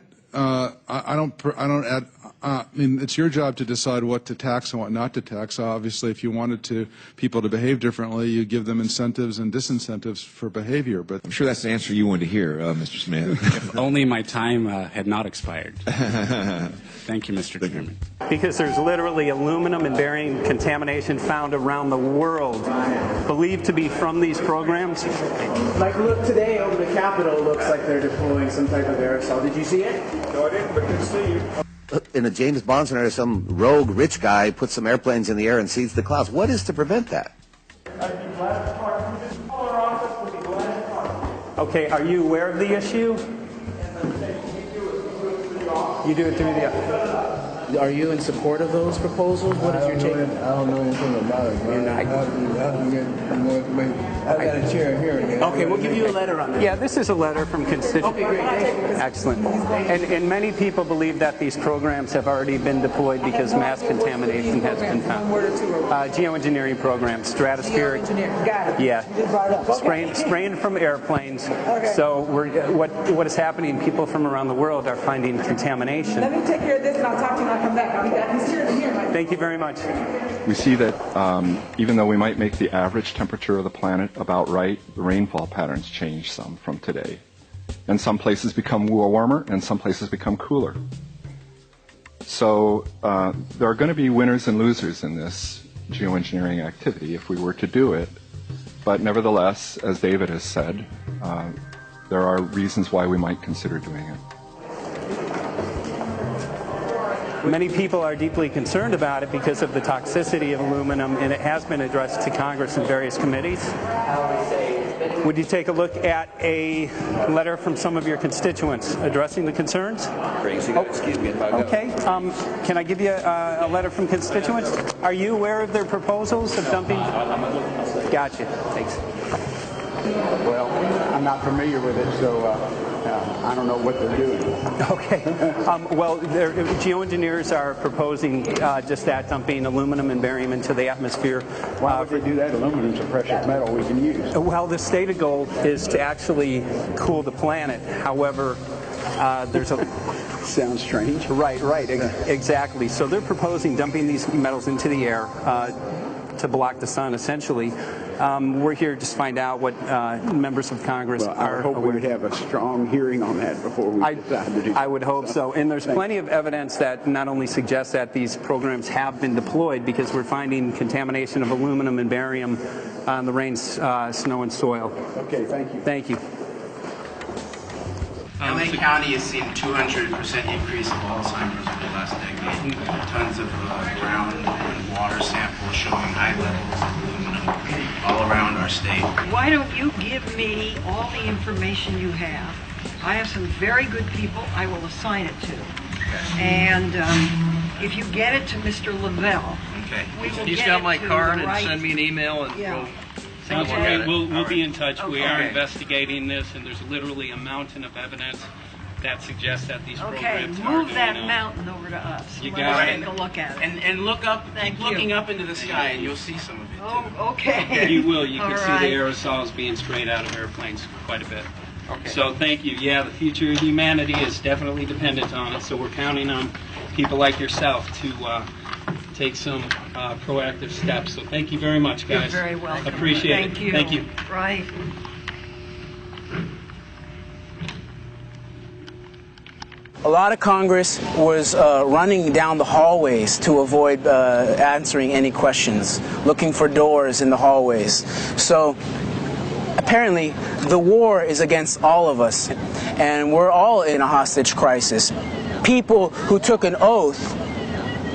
[SPEAKER 11] I mean, it's your job to decide what to tax and what not to tax. Obviously, if you wanted people to behave differently, you give them incentives and disincentives for behavior. But
[SPEAKER 13] I'm sure that's the answer you wanted to hear, Mr. Smith.
[SPEAKER 12] If only my time had not expired. Thank you, Mr. Chairman.
[SPEAKER 22] Because there's literally aluminum and barium contamination found around the world, believed to be from these programs.
[SPEAKER 14] Like, look, today over the Capitol looks like they're deploying some type of aerosol. Did you see it?
[SPEAKER 2] No, I didn't, but I can see you.
[SPEAKER 15] In a James Bond scenario, some rogue rich guy puts some airplanes in the air and seeds the clouds. What is to prevent that?
[SPEAKER 22] Okay, are you aware of the issue? You do it through the...
[SPEAKER 14] Are you in support of those proposals? What is your take?
[SPEAKER 16] I don't know anything about it.
[SPEAKER 22] You're not.
[SPEAKER 16] I have to get more information. I've got a chair here.
[SPEAKER 22] Okay, we'll give you a letter on that. Yeah, this is a letter from constituents.
[SPEAKER 14] Okay, great.
[SPEAKER 22] Excellent. And many people believe that these programs have already been deployed because mass contamination has been found. Geoengineering programs, stratospheric.
[SPEAKER 14] Got it.
[SPEAKER 22] Yeah. Spraying from airplanes.
[SPEAKER 14] Okay.
[SPEAKER 22] So what is happening? People from around the world are finding contamination.
[SPEAKER 14] Let me take care of this and I'll talk to you when I come back.
[SPEAKER 22] Thank you very much.
[SPEAKER 17] We see that even though we might make the average temperature of the planet about right, the rainfall patterns change some from today. And some places become warmer and some places become cooler. So there are going to be winners and losers in this geoengineering activity if we were to do it. But nevertheless, as David has said, there are reasons why we might consider doing it.
[SPEAKER 22] Many people are deeply concerned about it because of the toxicity of aluminum, and it has been addressed to Congress in various committees. Would you take a look at a letter from some of your constituents addressing the concerns?
[SPEAKER 7] Excuse me if I go.
[SPEAKER 22] Okay. Can I give you a letter from constituents? Are you aware of their proposals of dumping? Gotcha. Thanks.
[SPEAKER 20] Well, I'm not familiar with it, so I don't know what they're doing.
[SPEAKER 22] Okay. Well, geoengineers are proposing just that, dumping aluminum and barium into the atmosphere.
[SPEAKER 20] Why would they do that? Aluminum's a precious metal we can use.
[SPEAKER 22] Well, the stated goal is to actually cool the planet. However, there's a...
[SPEAKER 20] Sounds strange.
[SPEAKER 22] Right, exactly. So they're proposing dumping these metals into the air to block the sun, essentially. We're here to find out what members of Congress are.
[SPEAKER 20] I hope we would have a strong hearing on that before we decide to do that.
[SPEAKER 22] I would hope so. And there's plenty of evidence that not only suggests that these programs have been deployed, because we're finding contamination of aluminum and barium on the rain, snow, and soil.
[SPEAKER 20] Okay, thank you.
[SPEAKER 22] Thank you.
[SPEAKER 25] LA County has seen 200% increase of Alzheimer's over the last decade. Tons of ground and water samples showing high levels of aluminum all around our state.
[SPEAKER 23] Why don't you give me all the information you have? I have some very good people I will assign it to. Okay. And if you get it to Mr. Lavelle, we will
[SPEAKER 7] He's
[SPEAKER 23] get
[SPEAKER 7] got
[SPEAKER 23] it
[SPEAKER 7] my
[SPEAKER 23] to
[SPEAKER 7] card
[SPEAKER 23] the
[SPEAKER 7] and
[SPEAKER 23] right...
[SPEAKER 7] send me an email and we'll take a look at it.
[SPEAKER 1] We'll be in touch.
[SPEAKER 23] Okay.
[SPEAKER 1] We are investigating this, and there's literally a mountain of evidence that suggests that these
[SPEAKER 23] Okay,
[SPEAKER 1] programs are
[SPEAKER 23] move
[SPEAKER 1] going
[SPEAKER 23] that
[SPEAKER 1] on.
[SPEAKER 23] mountain over to us.
[SPEAKER 1] You
[SPEAKER 23] Let's
[SPEAKER 1] got it.
[SPEAKER 23] take a look at it.
[SPEAKER 7] And look up,
[SPEAKER 23] Thank
[SPEAKER 7] keep
[SPEAKER 23] you.
[SPEAKER 7] looking up into the sky, and you'll see some of it.
[SPEAKER 23] Oh, okay.
[SPEAKER 1] You will. You can
[SPEAKER 23] All
[SPEAKER 1] see
[SPEAKER 23] right.
[SPEAKER 1] the aerosols being sprayed out of airplanes quite a bit.
[SPEAKER 7] Okay.
[SPEAKER 1] So thank you. Yeah, the future of humanity is definitely dependent on it. So we're counting on people like yourself to take some proactive steps. So thank you very much, guys.
[SPEAKER 23] You're very welcome.
[SPEAKER 1] Appreciate it.
[SPEAKER 23] Thank you.
[SPEAKER 1] Thank you.
[SPEAKER 23] Right.
[SPEAKER 25] A lot of Congress was running down the hallways to avoid answering any questions, looking for doors in the hallways. So apparently the war is against all of us, and we're all in a hostage crisis. People who took an oath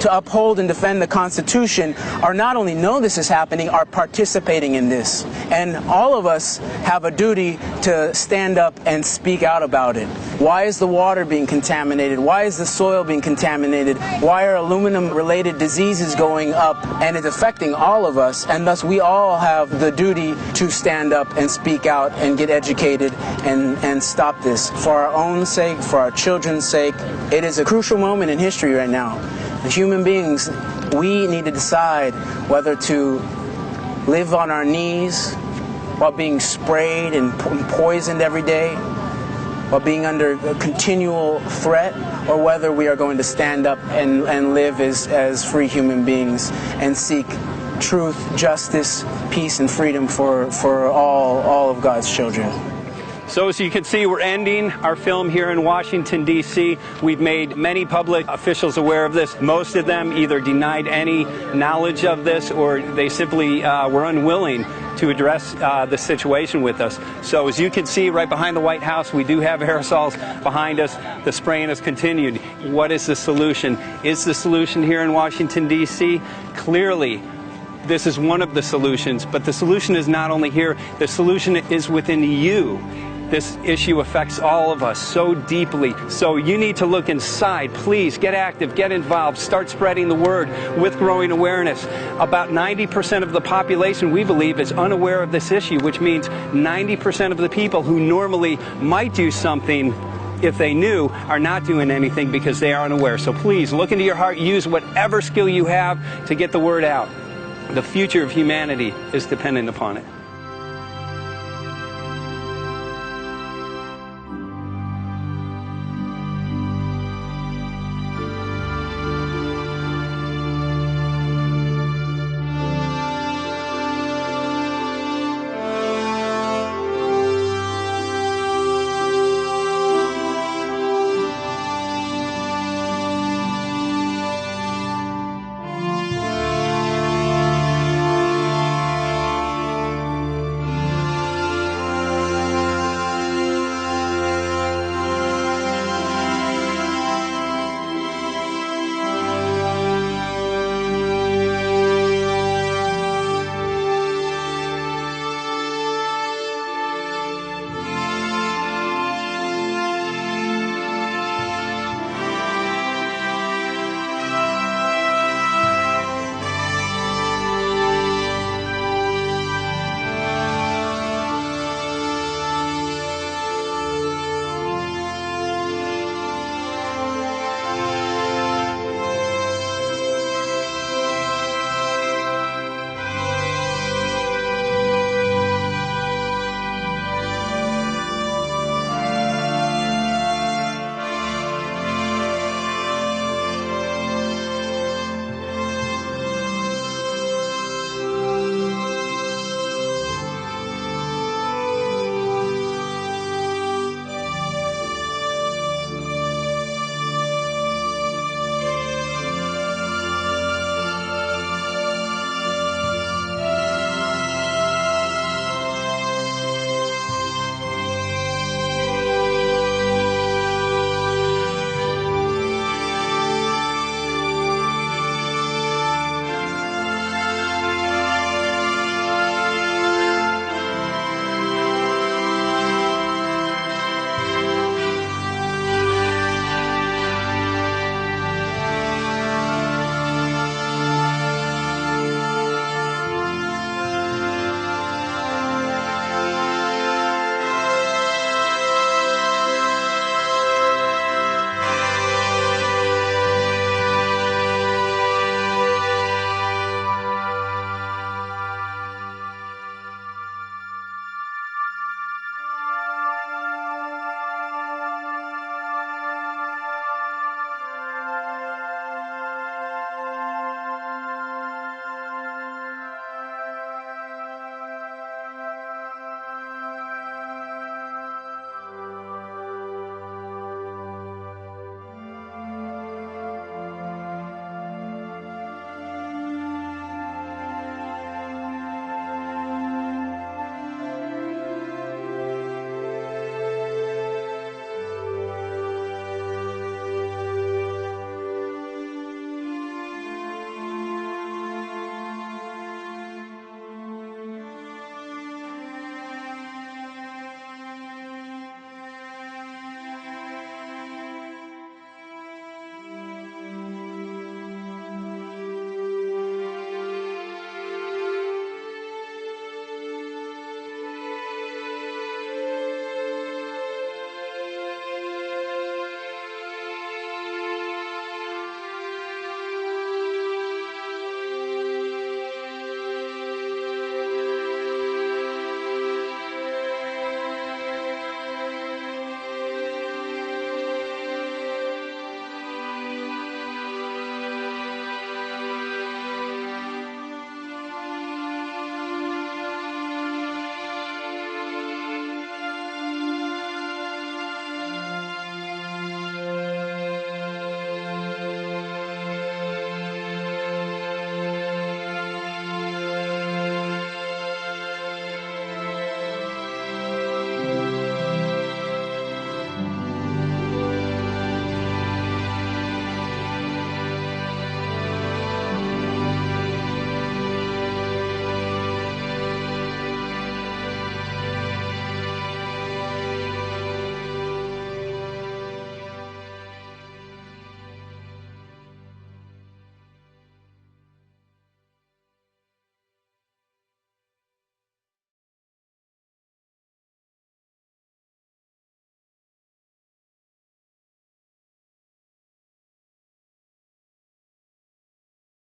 [SPEAKER 25] to uphold and defend the Constitution are not only know this is happening, are participating in this. And all of us have a duty to stand up and speak out about it. Why is the water being contaminated? Why is the soil being contaminated? Why are aluminum-related diseases going up? And it's affecting all of us, and thus we all have the duty to stand up and speak out and get educated and stop this. For our own sake, for our children's sake, it is a crucial moment in history right now. The human beings, we need to decide whether to live on our knees while being sprayed and poisoned every day, while being under a continual threat, or whether we are going to stand up and live as free human beings and seek truth, justice, peace, and freedom for all of God's children.
[SPEAKER 1] So as you can see, we're ending our film here in Washington, D.C. We've made many public officials aware of this. Most of them either denied any knowledge of this, or they simply were unwilling to address the situation with us. So as you can see right behind the White House, we do have aerosols behind us. The spraying has continued. What is the solution? Is the solution here in Washington, D.C.? Clearly, this is one of the solutions, but the solution is not only here, the solution is within you. This issue affects all of us so deeply. So you need to look inside. Please get active, get involved, start spreading the word with growing awareness. About 90% of the population, we believe, is unaware of this issue, which means 90% of the people who normally might do something if they knew are not doing anything because they are unaware. So please look into your heart, use whatever skill you have to get the word out. The future of humanity is dependent upon it.